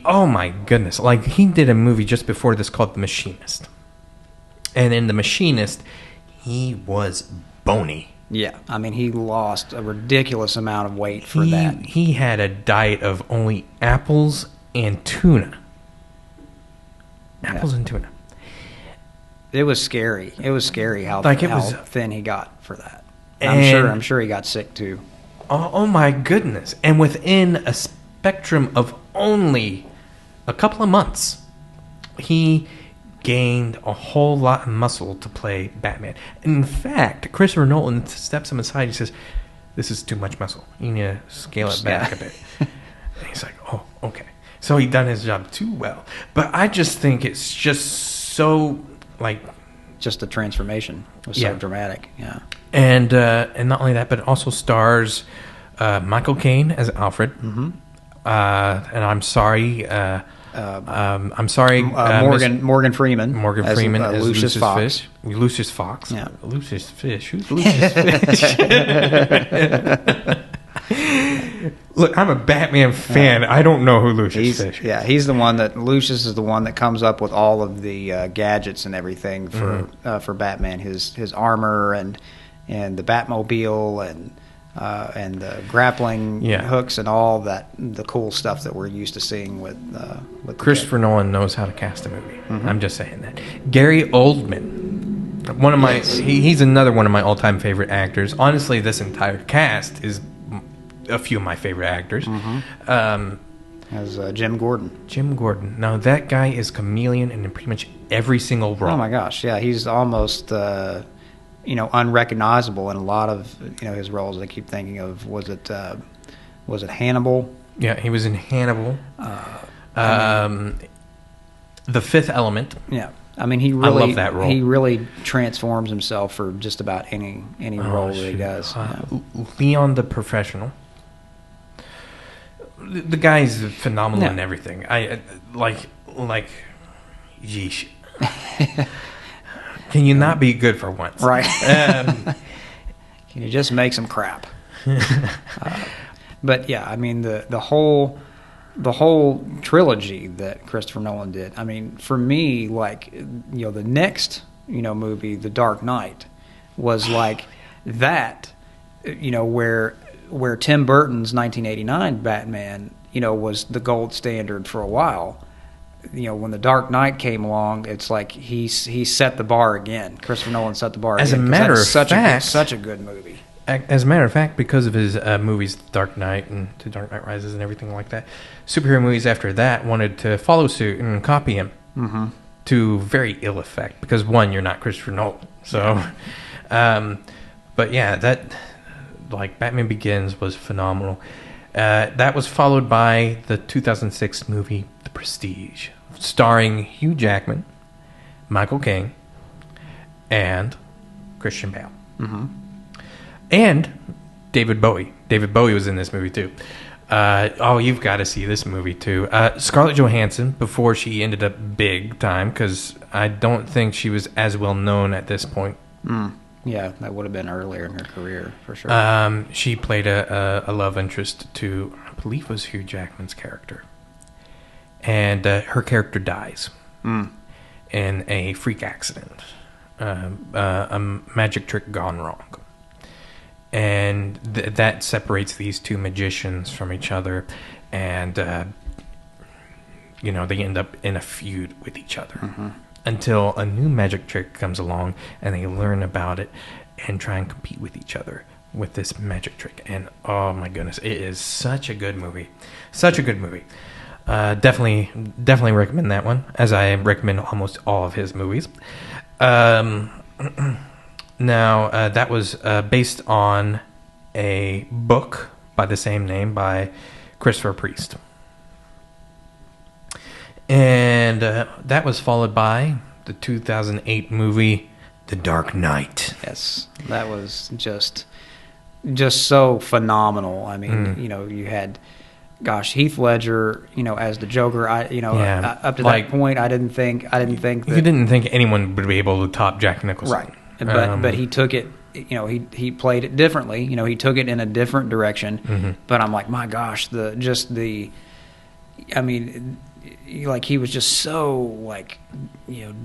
[SPEAKER 2] oh my goodness, like he did a movie just before this called The Machinist, and in The Machinist, he was bony.
[SPEAKER 1] Yeah, I mean, he lost a ridiculous amount of weight for that.
[SPEAKER 2] He had a diet of only apples and tuna. And tuna.
[SPEAKER 1] It was scary. It was scary how thin he got for that. I'm sure he got sick too.
[SPEAKER 2] Oh my goodness. And within a spectrum of only a couple of months, he gained a whole lot of muscle to play Batman. In fact, Christopher Nolan steps him aside. He says, "This is too much muscle. You need to scale it back a bit." And he's like, "Oh, okay." So he done his job too well. But I just think it's just so
[SPEAKER 1] just the transformation was so dramatic. Yeah.
[SPEAKER 2] And not only that, but it also stars Michael Caine as Alfred. Mm-hmm. And I'm sorry.
[SPEAKER 1] Morgan Freeman.
[SPEAKER 2] Morgan Freeman as
[SPEAKER 1] Lucius Fox.
[SPEAKER 2] Lucius Fox.
[SPEAKER 1] Yeah.
[SPEAKER 2] Lucius Fish. Who's Lucius Fish? Look, I'm a Batman fan. I don't know who Lucius Fish is.
[SPEAKER 1] Yeah, Lucius is the one that comes up with all of the gadgets and everything for Batman. His armor and the Batmobile and the grappling hooks and all that, the cool stuff that we're used to seeing with
[SPEAKER 2] Christopher Nolan knows how to cast a movie. Mm-hmm. I'm just saying that. Gary Oldman, one of my he's another one of my all-time favorite actors. Honestly, this entire cast is a few of my favorite actors. Mm-hmm.
[SPEAKER 1] as Jim Gordon.
[SPEAKER 2] Jim Gordon. Now, that guy is chameleon in pretty much every single role.
[SPEAKER 1] Oh, my gosh. Yeah, he's almost, unrecognizable in a lot of, his roles. I keep thinking of, was it Hannibal?
[SPEAKER 2] Yeah, he was in Hannibal. The Fifth Element.
[SPEAKER 1] Yeah. I mean, I
[SPEAKER 2] love that role.
[SPEAKER 1] He really transforms himself for just about any role that he does.
[SPEAKER 2] Leon the Professional. The guy's phenomenal in everything. I like, yeesh. Can you not be good for once?
[SPEAKER 1] Right. Can you just make some crap? But yeah, I mean the whole trilogy that Christopher Nolan did. I mean, for me, the next movie, The Dark Knight, was like that. Where Tim Burton's 1989 Batman, was the gold standard for a while. When The Dark Knight came along, it's like he set the bar again. Christopher Nolan set the bar again.
[SPEAKER 2] As a matter of fact,
[SPEAKER 1] such a good movie.
[SPEAKER 2] As a matter of fact, because of his movies, Dark Knight and The Dark Knight Rises and everything like that, superhero movies after that wanted to follow suit and copy him to very ill effect. Because one, you're not Christopher Nolan, so. But yeah, that Batman Begins was phenomenal. That was followed by the 2006 movie The Prestige, starring Hugh Jackman, Michael Caine, and Christian Bale. And David Bowie. David Bowie was in this movie too. You've got to see this movie too. Scarlett Johansson, before she ended up big time, because I don't think she was as well known at this point.
[SPEAKER 1] Yeah, that would have been earlier in her career, for sure.
[SPEAKER 2] She played a love interest to, I believe it was Hugh Jackman's character. And her character dies in a freak accident. A magic trick gone wrong. And that separates these two magicians from each other. And, they end up in a feud with each other. Until a new magic trick comes along and they learn about it and try and compete with each other with this magic trick. And oh my goodness, it is such a good movie. Such a good movie. Definitely recommend that one, as I recommend almost all of his movies. Now, that was based on a book by the same name by Christopher Priest. And that was followed by the 2008 movie, The Dark Knight.
[SPEAKER 1] Yes, that was just so phenomenal. I mean, you had, Heath Ledger, as the Joker. Up to that point, I didn't think that
[SPEAKER 2] you didn't think anyone would be able to top Jack Nicholson,
[SPEAKER 1] right? But he took it. He played it differently. He took it in a different direction. But I'm like, my gosh, he was just so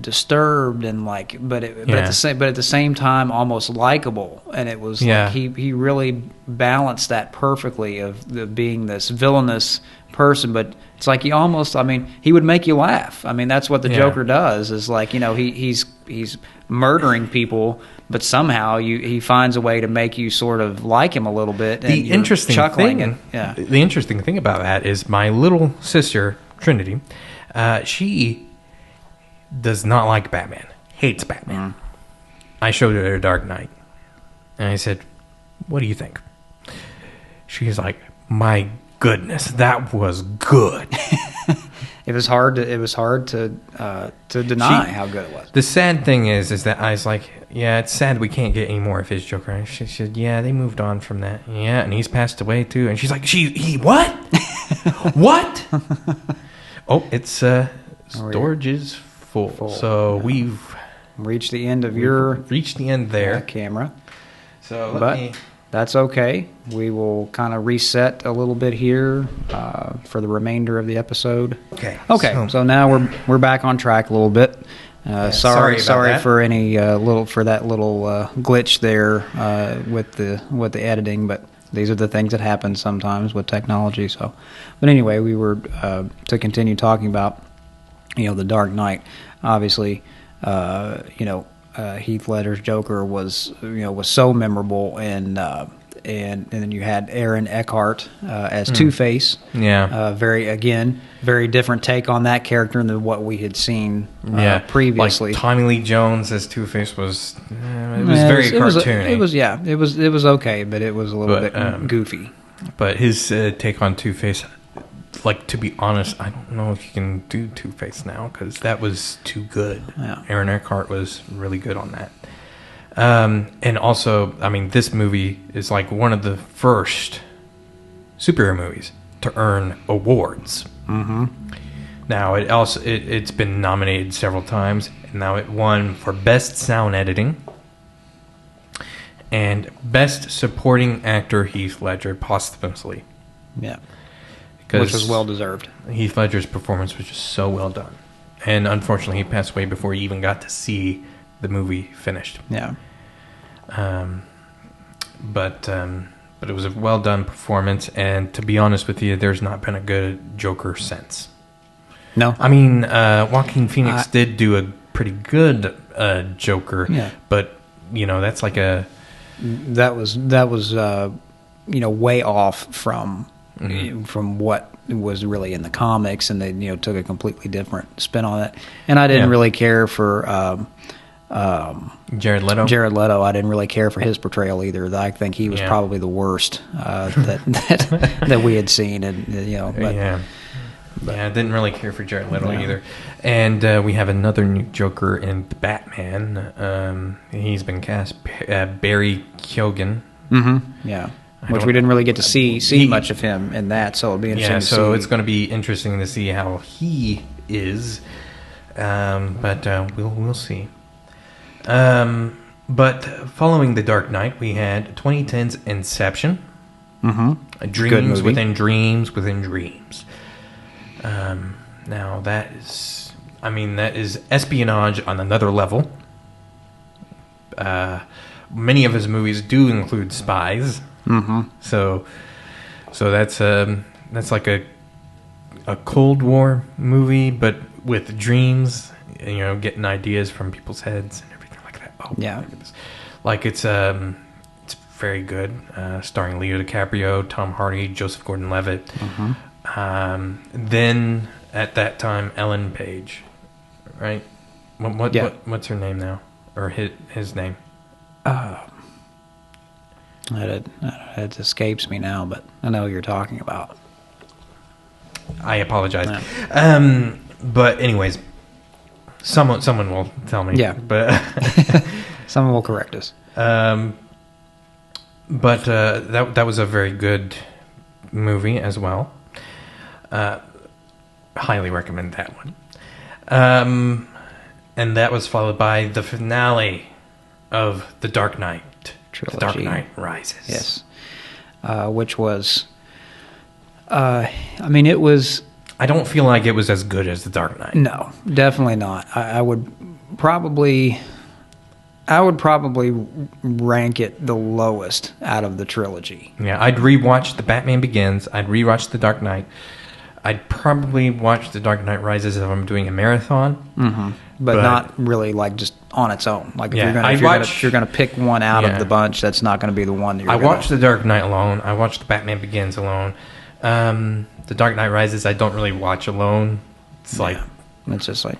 [SPEAKER 1] disturbed and but at the same time almost likable, and it was he really balanced that perfectly of being this villainous person, but it's like he almost he would make you laugh. That's what the Joker does, is he's murdering people, but somehow he finds a way to make you sort of like him a little bit. And
[SPEAKER 2] the interesting thing about that is my little sister Trinity, she does not like Batman, hates Batman. I showed her Dark Knight, and I said, "What do you think?" She's like, "My goodness, that was good."
[SPEAKER 1] It was hard to deny how good it was.
[SPEAKER 2] The sad thing is that I was like, "Yeah, it's sad we can't get any more of his Joker." And she said, "Yeah, they moved on from that. Yeah, and he's passed away too." And she's like, "He what? What?" Oh, it's storage is full. So we've
[SPEAKER 1] reached the end of
[SPEAKER 2] there.
[SPEAKER 1] Camera.
[SPEAKER 2] So
[SPEAKER 1] that's okay. We will kind of reset a little bit here for the remainder of the episode.
[SPEAKER 2] Okay.
[SPEAKER 1] So now we're back on track a little bit. Sorry for any little glitch there with the editing, but these are the things that happen sometimes with technology. So, but anyway, we were to continue talking about The Dark Knight. Obviously, Heath Ledger's Joker was so memorable, and and then you had Aaron Eckhart as Two-Face.
[SPEAKER 2] Yeah.
[SPEAKER 1] Very different take on that character than what we had seen previously.
[SPEAKER 2] Like Tommy Lee Jones as Two-Face was very cartoony.
[SPEAKER 1] It was okay, but it was a little bit goofy.
[SPEAKER 2] But his take on Two-Face, like, to be honest, I don't know if you can do Two-Face now because that was too good.
[SPEAKER 1] Yeah.
[SPEAKER 2] Aaron Eckhart was really good on that. And also, I mean, this movie is like one of the first superhero movies to earn awards.
[SPEAKER 1] Mm-hmm.
[SPEAKER 2] Now, it's been nominated several times, and now it won for Best Sound Editing and Best Supporting Actor Heath Ledger posthumously.
[SPEAKER 1] Yeah. Which was well deserved.
[SPEAKER 2] Heath Ledger's performance was just so well done. And unfortunately, he passed away before he even got to see the movie finished.
[SPEAKER 1] Yeah.
[SPEAKER 2] But it was a well done performance, and to be honest with you, there's not been a good Joker since.
[SPEAKER 1] No,
[SPEAKER 2] I mean, Joaquin Phoenix did do a pretty good Joker, but that's like
[SPEAKER 1] that was way off from what was really in the comics, and they took a completely different spin on it. And I didn't really care for
[SPEAKER 2] Jared Leto.
[SPEAKER 1] I didn't really care for his portrayal either. I think he was probably the worst that we had seen, and
[SPEAKER 2] I didn't really care for Jared Leto either. And we have another new Joker in Batman. He's been cast, Barry Keoghan.
[SPEAKER 1] Mm-hmm. Yeah. Which we didn't really get to see much of him in that, so it'll be interesting to see.
[SPEAKER 2] So it's going to be interesting to see how he is. But we'll see. But following The Dark Knight, we had 2010's Inception.
[SPEAKER 1] Mm-hmm.
[SPEAKER 2] Dreams within dreams within dreams. Now that is espionage on another level. Many of his movies do include spies.
[SPEAKER 1] Mm-hmm.
[SPEAKER 2] So that's like a Cold War movie, but with dreams. Getting ideas from people's heads and everything like that. Oh,
[SPEAKER 1] yeah.
[SPEAKER 2] Look at this. Like it's very good. Starring Leo DiCaprio, Tom Hardy, Joseph Gordon-Levitt.
[SPEAKER 1] Mm-hmm.
[SPEAKER 2] Then at that time, Ellen Page, right? What's her name now, or his name?
[SPEAKER 1] It escapes me now, but I know who you're talking about.
[SPEAKER 2] I apologize.
[SPEAKER 1] Yeah.
[SPEAKER 2] But anyways, someone will tell me.
[SPEAKER 1] Yeah.
[SPEAKER 2] But
[SPEAKER 1] someone will correct us.
[SPEAKER 2] But that was a very good movie as well. Highly recommend that one. And that was followed by the finale of The Dark Knight.
[SPEAKER 1] Trilogy.
[SPEAKER 2] The Dark Knight Rises.
[SPEAKER 1] Yes. Which was... it was...
[SPEAKER 2] I don't feel like it was as good as The Dark Knight.
[SPEAKER 1] No, definitely not. I would probably rank it the lowest out of the trilogy.
[SPEAKER 2] Yeah, I'd rewatch The Batman Begins. I'd rewatch The Dark Knight. I'd probably watch The Dark Knight Rises if I'm doing a marathon.
[SPEAKER 1] Mm-hmm. But not really like just on its own. Like if you're gonna pick one out of the bunch, that's not gonna be the one that you're
[SPEAKER 2] watched The Dark Knight alone. I watched The Batman Begins alone. The Dark Knight Rises I don't really watch alone. It's
[SPEAKER 1] just like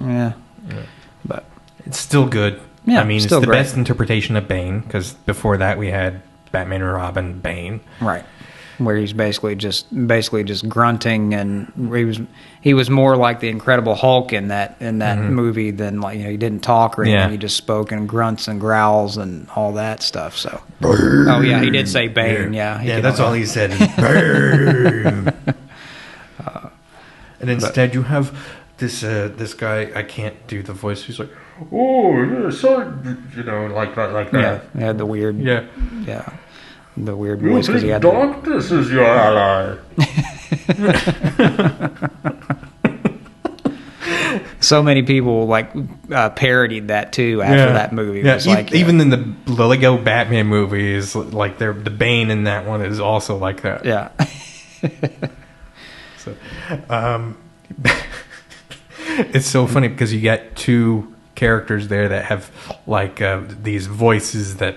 [SPEAKER 1] but
[SPEAKER 2] it's still good.
[SPEAKER 1] Yeah,
[SPEAKER 2] I mean, it's
[SPEAKER 1] the
[SPEAKER 2] great. Best interpretation of Bane, because before that we had Batman and Robin Bane,
[SPEAKER 1] right? Where he's basically just grunting, and he was more like the Incredible Hulk in that movie than he didn't talk or anything. He just spoke in grunts and growls and all that stuff. So, oh yeah, he did say Bane. Yeah,
[SPEAKER 2] that's all he said. Bane. And instead, you have this guy. I can't do the voice. He's like, "Oh, yeah, sorry," like that.
[SPEAKER 1] Yeah, he had the weird.
[SPEAKER 2] Yeah.
[SPEAKER 1] The weird voice because he had
[SPEAKER 2] darkness is your ally.
[SPEAKER 1] So many people parodied that too after that movie.
[SPEAKER 2] Yeah, even in the Lego Batman movies, like the Bane in that one is also like that.
[SPEAKER 1] Yeah.
[SPEAKER 2] So, it's so funny because you got two characters there that have like these voices that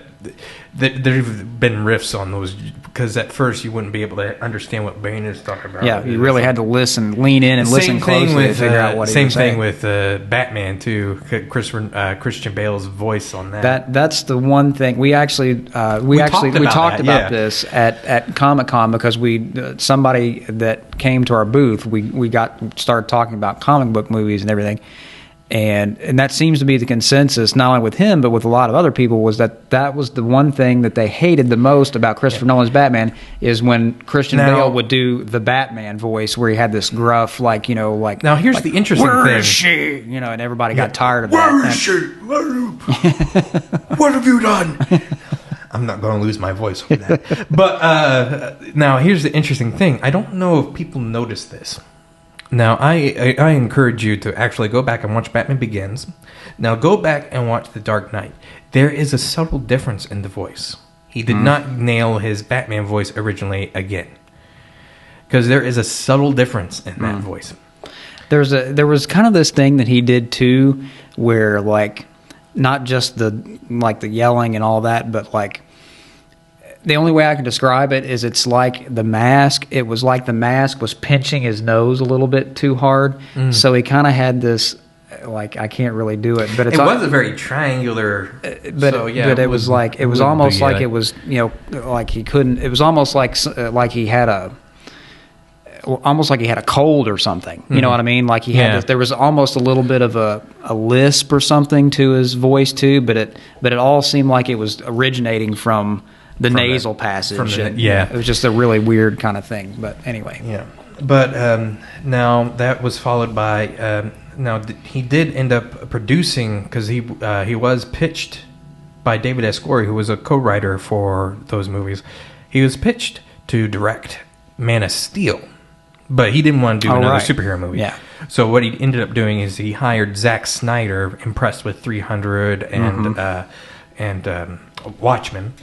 [SPEAKER 2] there've been riffs on those, because at first you wouldn't be able to understand what Bane is talking about.
[SPEAKER 1] Yeah, you really had to lean in and listen closely to figure out what he was saying.
[SPEAKER 2] Same thing with Batman too. Christian Bale's voice on that.
[SPEAKER 1] That's the one thing we talked about this at Comic-Con, because somebody that came to our booth, we started talking about comic book movies and everything. And that seems to be the consensus, not only with him, but with a lot of other people, was that was the one thing that they hated the most about Christopher Nolan's Batman, is when Christian Bale would do the Batman voice, where he had this gruff, like. Now
[SPEAKER 2] here's the interesting thing.
[SPEAKER 1] Where is she? And everybody got tired of that.
[SPEAKER 2] Where is she? What have you done? I'm not going to lose my voice over that. But now here's the interesting thing. I don't know if people notice this. Now, I encourage you to actually go back and watch Batman Begins. Now, go back and watch The Dark Knight. There is a subtle difference in the voice. He did not nail his Batman voice originally again, because there is a subtle difference in that voice.
[SPEAKER 1] There was kind of this thing that he did too, where like not just the yelling and all that, but like. The only way I can describe it is it's like The Mask. It was like The Mask was pinching his nose a little bit too hard. So he kind of had this, like, I can't really do it. But it
[SPEAKER 2] was a very triangular.
[SPEAKER 1] But it was like, it was almost like it was, like he couldn't, it was almost like he had a cold or something. You know what I mean? Like he had this, there was almost a little bit of a lisp or something to his voice too, but it all seemed like it was originating from the nasal passage. It was just a really weird kind of thing. But anyway.
[SPEAKER 2] Yeah. But now that was followed by... he did end up producing, because he was pitched by David S. Goyer, who was a co-writer for those movies. He was pitched to direct Man of Steel, but he didn't want to do another superhero movie.
[SPEAKER 1] Yeah.
[SPEAKER 2] So what he ended up doing is he hired Zack Snyder, impressed with 300 and Watchmen.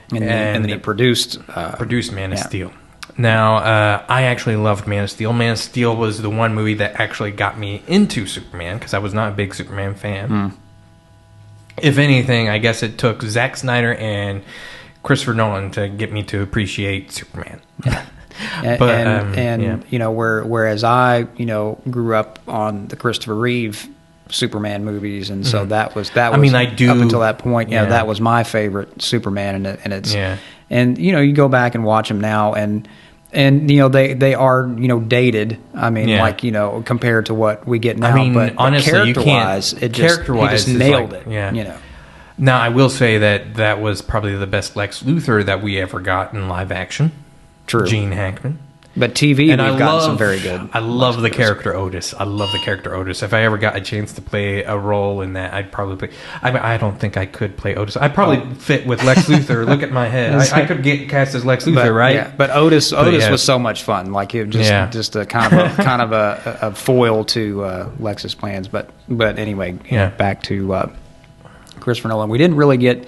[SPEAKER 1] And then he produced
[SPEAKER 2] Man of Steel. Now, I actually loved Man of Steel. Man of Steel was the one movie that actually got me into Superman, because I was not a big Superman fan. If anything, I guess it took Zack Snyder and Christopher Nolan to get me to appreciate Superman.
[SPEAKER 1] Whereas I grew up on the Christopher Reeve Superman movies, and so that was I mean, I do up until that point, that was my favorite Superman, and it's and you go back and watch them now, and they are
[SPEAKER 2] dated.
[SPEAKER 1] I mean, compared to what we get now.
[SPEAKER 2] I mean,
[SPEAKER 1] but
[SPEAKER 2] honestly,
[SPEAKER 1] character-wise, he just nailed it.
[SPEAKER 2] Now, I will say that was probably the best Lex Luthor that we ever got in live action.
[SPEAKER 1] True,
[SPEAKER 2] Gene Hackman.
[SPEAKER 1] But TV, we've gotten some very good.
[SPEAKER 2] I love the character Otis. If I ever got a chance to play a role in that, I'd probably play. I don't think I could play Otis. I'd probably fit with Lex Luthor. Look at my head. I could get cast as Lex Luthor, right? Yeah,
[SPEAKER 1] but Otis was so much fun. Like it just a kind of a foil to Lex's plans. But anyway, back to Christopher Nolan. We didn't really get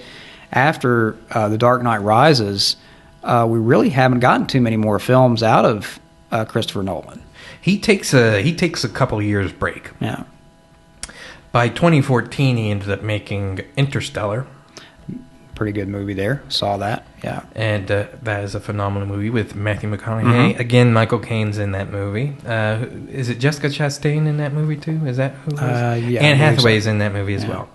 [SPEAKER 1] after The Dark Knight Rises. We really haven't gotten too many more films out of Christopher Nolan.
[SPEAKER 2] He takes a couple of years break.
[SPEAKER 1] Yeah.
[SPEAKER 2] By 2014, he ended up making Interstellar.
[SPEAKER 1] Pretty good movie there. Saw that. Yeah.
[SPEAKER 2] And that is a phenomenal movie with Matthew McConaughey. Again, Michael Caine's in that movie. Is it Jessica Chastain in that movie too? Is that who it is?
[SPEAKER 1] Yeah.
[SPEAKER 2] Anne Hathaway's in that movie as well.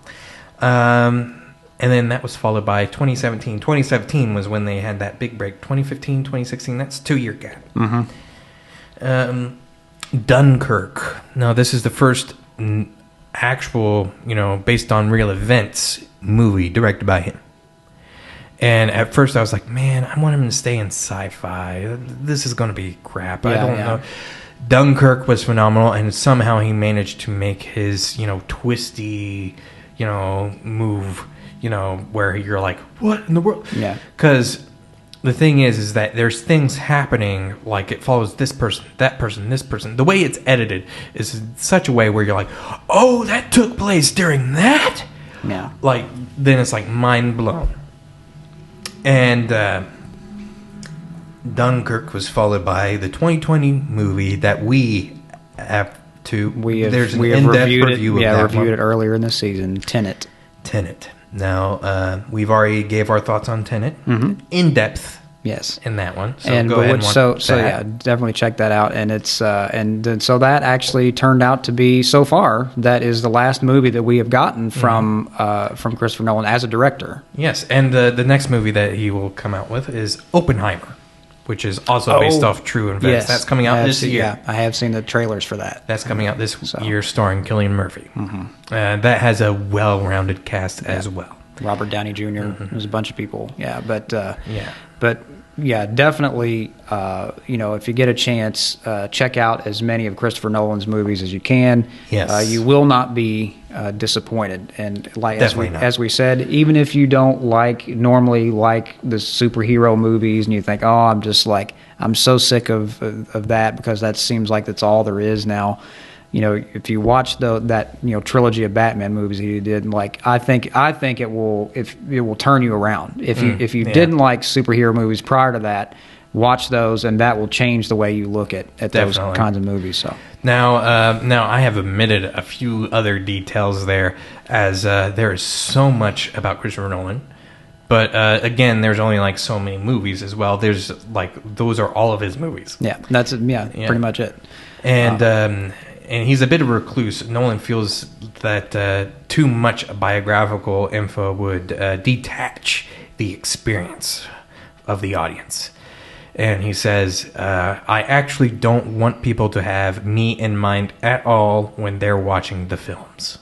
[SPEAKER 2] And then that was followed by 2017. 2017 was when they had that big break. 2015, 2016, that's a 2-year gap. Dunkirk. Now, this is the first actual, based on real events movie directed by him. And at first I was like, man, I want him to stay in sci-fi. This is going to be crap. I don't know. Dunkirk was phenomenal, and somehow he managed to make his, twisty, move, where you're like, what in the world?
[SPEAKER 1] Yeah.
[SPEAKER 2] Because the thing is that there's things happening, like it follows this person, that person, this person. The way it's edited is in such a way where you're like, oh, that took place during that?
[SPEAKER 1] Yeah.
[SPEAKER 2] Like, then it's like mind blown. And Dunkirk was followed by the 2020 movie that we have 2.
[SPEAKER 1] We have
[SPEAKER 2] There's an
[SPEAKER 1] we have
[SPEAKER 2] in-depth
[SPEAKER 1] reviewed
[SPEAKER 2] review
[SPEAKER 1] it.
[SPEAKER 2] of
[SPEAKER 1] Yeah,
[SPEAKER 2] that
[SPEAKER 1] reviewed
[SPEAKER 2] one.
[SPEAKER 1] it earlier in the season. Tenet.
[SPEAKER 2] Tenet. Now, we've already gave our thoughts on Tenet in depth.
[SPEAKER 1] Yes.
[SPEAKER 2] In that one, so
[SPEAKER 1] And
[SPEAKER 2] go
[SPEAKER 1] but
[SPEAKER 2] ahead
[SPEAKER 1] which,
[SPEAKER 2] and watch
[SPEAKER 1] so
[SPEAKER 2] that.
[SPEAKER 1] yeah, definitely check that out. And it's and so that actually turned out to be, so far, that is the last movie that we have gotten from Christopher Nolan as a director.
[SPEAKER 2] Yes, and the next movie that he will come out with is Oppenheimer, which is also based off true events.
[SPEAKER 1] Yes,
[SPEAKER 2] That's coming out this year.
[SPEAKER 1] Yeah, I have seen the trailers for that.
[SPEAKER 2] That's coming out this year, starring Cillian Murphy. That has a well-rounded cast as well.
[SPEAKER 1] Robert Downey Jr. There's a bunch of people. Yeah, but definitely. If you get a chance, check out as many of Christopher Nolan's movies as you can.
[SPEAKER 2] Yes.
[SPEAKER 1] You will not be disappointed. And like
[SPEAKER 2] Definitely not.
[SPEAKER 1] as we said, even if you don't normally like the superhero movies, and you think, oh, I'm so sick of that, because that seems like that's all there is now. If you watch that trilogy of Batman movies he did, I think it will turn you around. If you didn't like superhero movies prior to that, watch those, and that will change the way you look at those kinds of movies. So
[SPEAKER 2] now I have omitted a few other details there, as there is so much about Christopher Nolan. But again, there's only so many movies as well. There's those are all of his movies.
[SPEAKER 1] Yeah, that's pretty much it.
[SPEAKER 2] And he's a bit of a recluse. Nolan feels that too much biographical info would detach the experience of the audience. And he says, I actually don't want people to have me in mind at all when they're watching the films.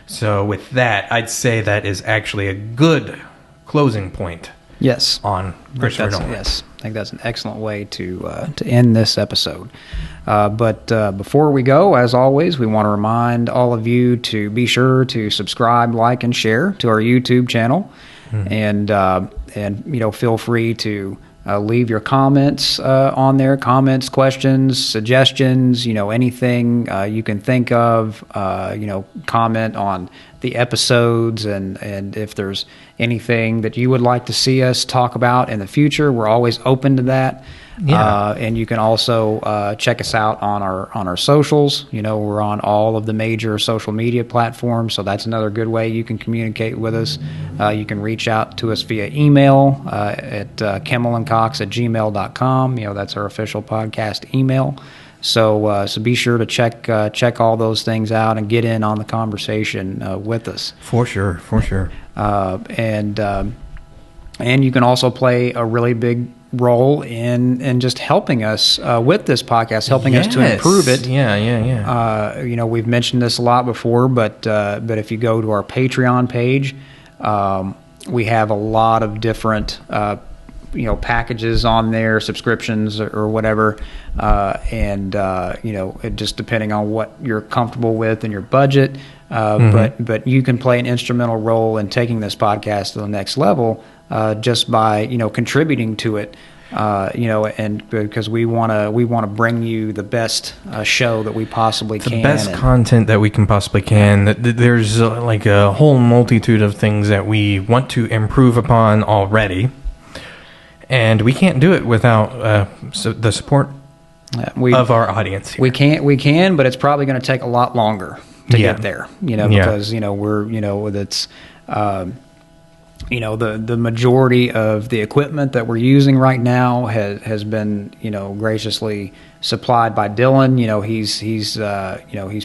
[SPEAKER 2] So with that, I'd say that is actually a good closing point.
[SPEAKER 1] Yes.
[SPEAKER 2] On Christopher Nolan.
[SPEAKER 1] Yes, I think that's an excellent way to end this episode. But before we go, as always, we want to remind all of you to be sure to subscribe, like, and share to our YouTube channel, and feel free to leave your comments on there. Comments, questions, suggestions, anything you can think of. Comment on the episodes, and if there's anything that you would like to see us talk about in the future, we're always open to that. Yeah. And you can also check us out on our socials. We're on all of the major social media platforms, so that's another good way you can communicate with us. You can reach out to us via email at kimmellandcox@gmail.com. That's our official podcast email. So be sure to check all those things out and get in on the conversation with us.
[SPEAKER 2] For sure.
[SPEAKER 1] And you can also play a really big role in just helping us with this podcast, helping us to improve it.
[SPEAKER 2] Yeah.
[SPEAKER 1] We've mentioned this a lot before, but if you go to our Patreon page, we have a lot of different packages on there, subscriptions or whatever, it just depending on what you're comfortable with and your budget. But you can play an instrumental role in taking this podcast to the next level, just by contributing to it, and because we want to bring you the best show that we possibly can,
[SPEAKER 2] the best content that we can possibly can. There's a whole multitude of things that we want to improve upon already, and we can't do it without the support of our audience here.
[SPEAKER 1] We can, but it's probably going to take a lot longer to get there. Because we're that's. The majority of the equipment that we're using right now has been graciously supplied by Dylan. He's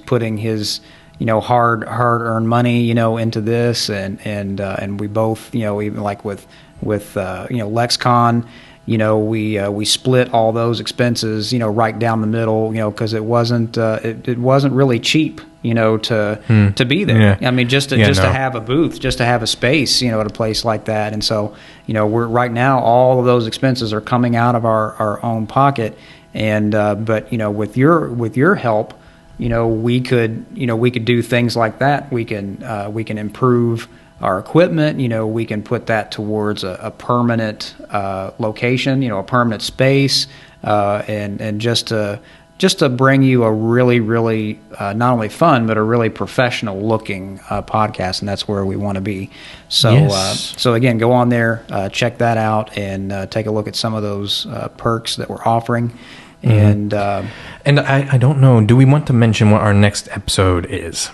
[SPEAKER 1] putting his hard earned money into this, and we both even like with LexCon. We split all those expenses right down the middle, because it wasn't really cheap to be there. I mean, just to have a booth, just to have a space, at a place like that. And so, we're right now, all of those expenses are coming out of our own pocket. And, but, with your help, we could do things like that. We can improve our equipment. We can put that towards a permanent location, a permanent space, and just to bring you a really, really not only fun, but a really professional looking podcast, and that's where we want to be. So, so again, go on there, check that out, and take a look at some of those perks that we're offering. And
[SPEAKER 2] I don't know. Do we want to mention what our next episode is?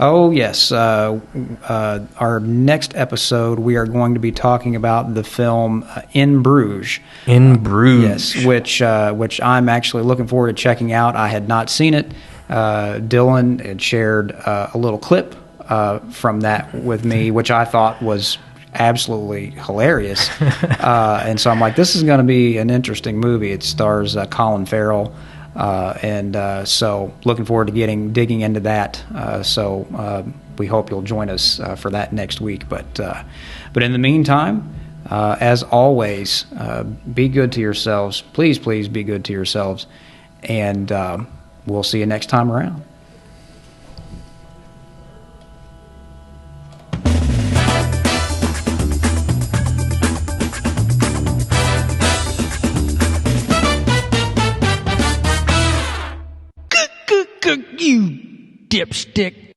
[SPEAKER 1] Oh, yes. Our next episode, we are going to be talking about the film In Bruges.
[SPEAKER 2] In Bruges.
[SPEAKER 1] Yes, which I'm actually looking forward to checking out. I had not seen it. Dylan had shared a little clip from that with me, which I thought was absolutely hilarious. And so I'm like, this is going to be an interesting movie. It stars Colin Farrell. So looking forward to digging into that. So we hope you'll join us for that next week. But in the meantime, as always, be good to yourselves. Please be good to yourselves. And we'll see you next time around.
[SPEAKER 3] You dipstick.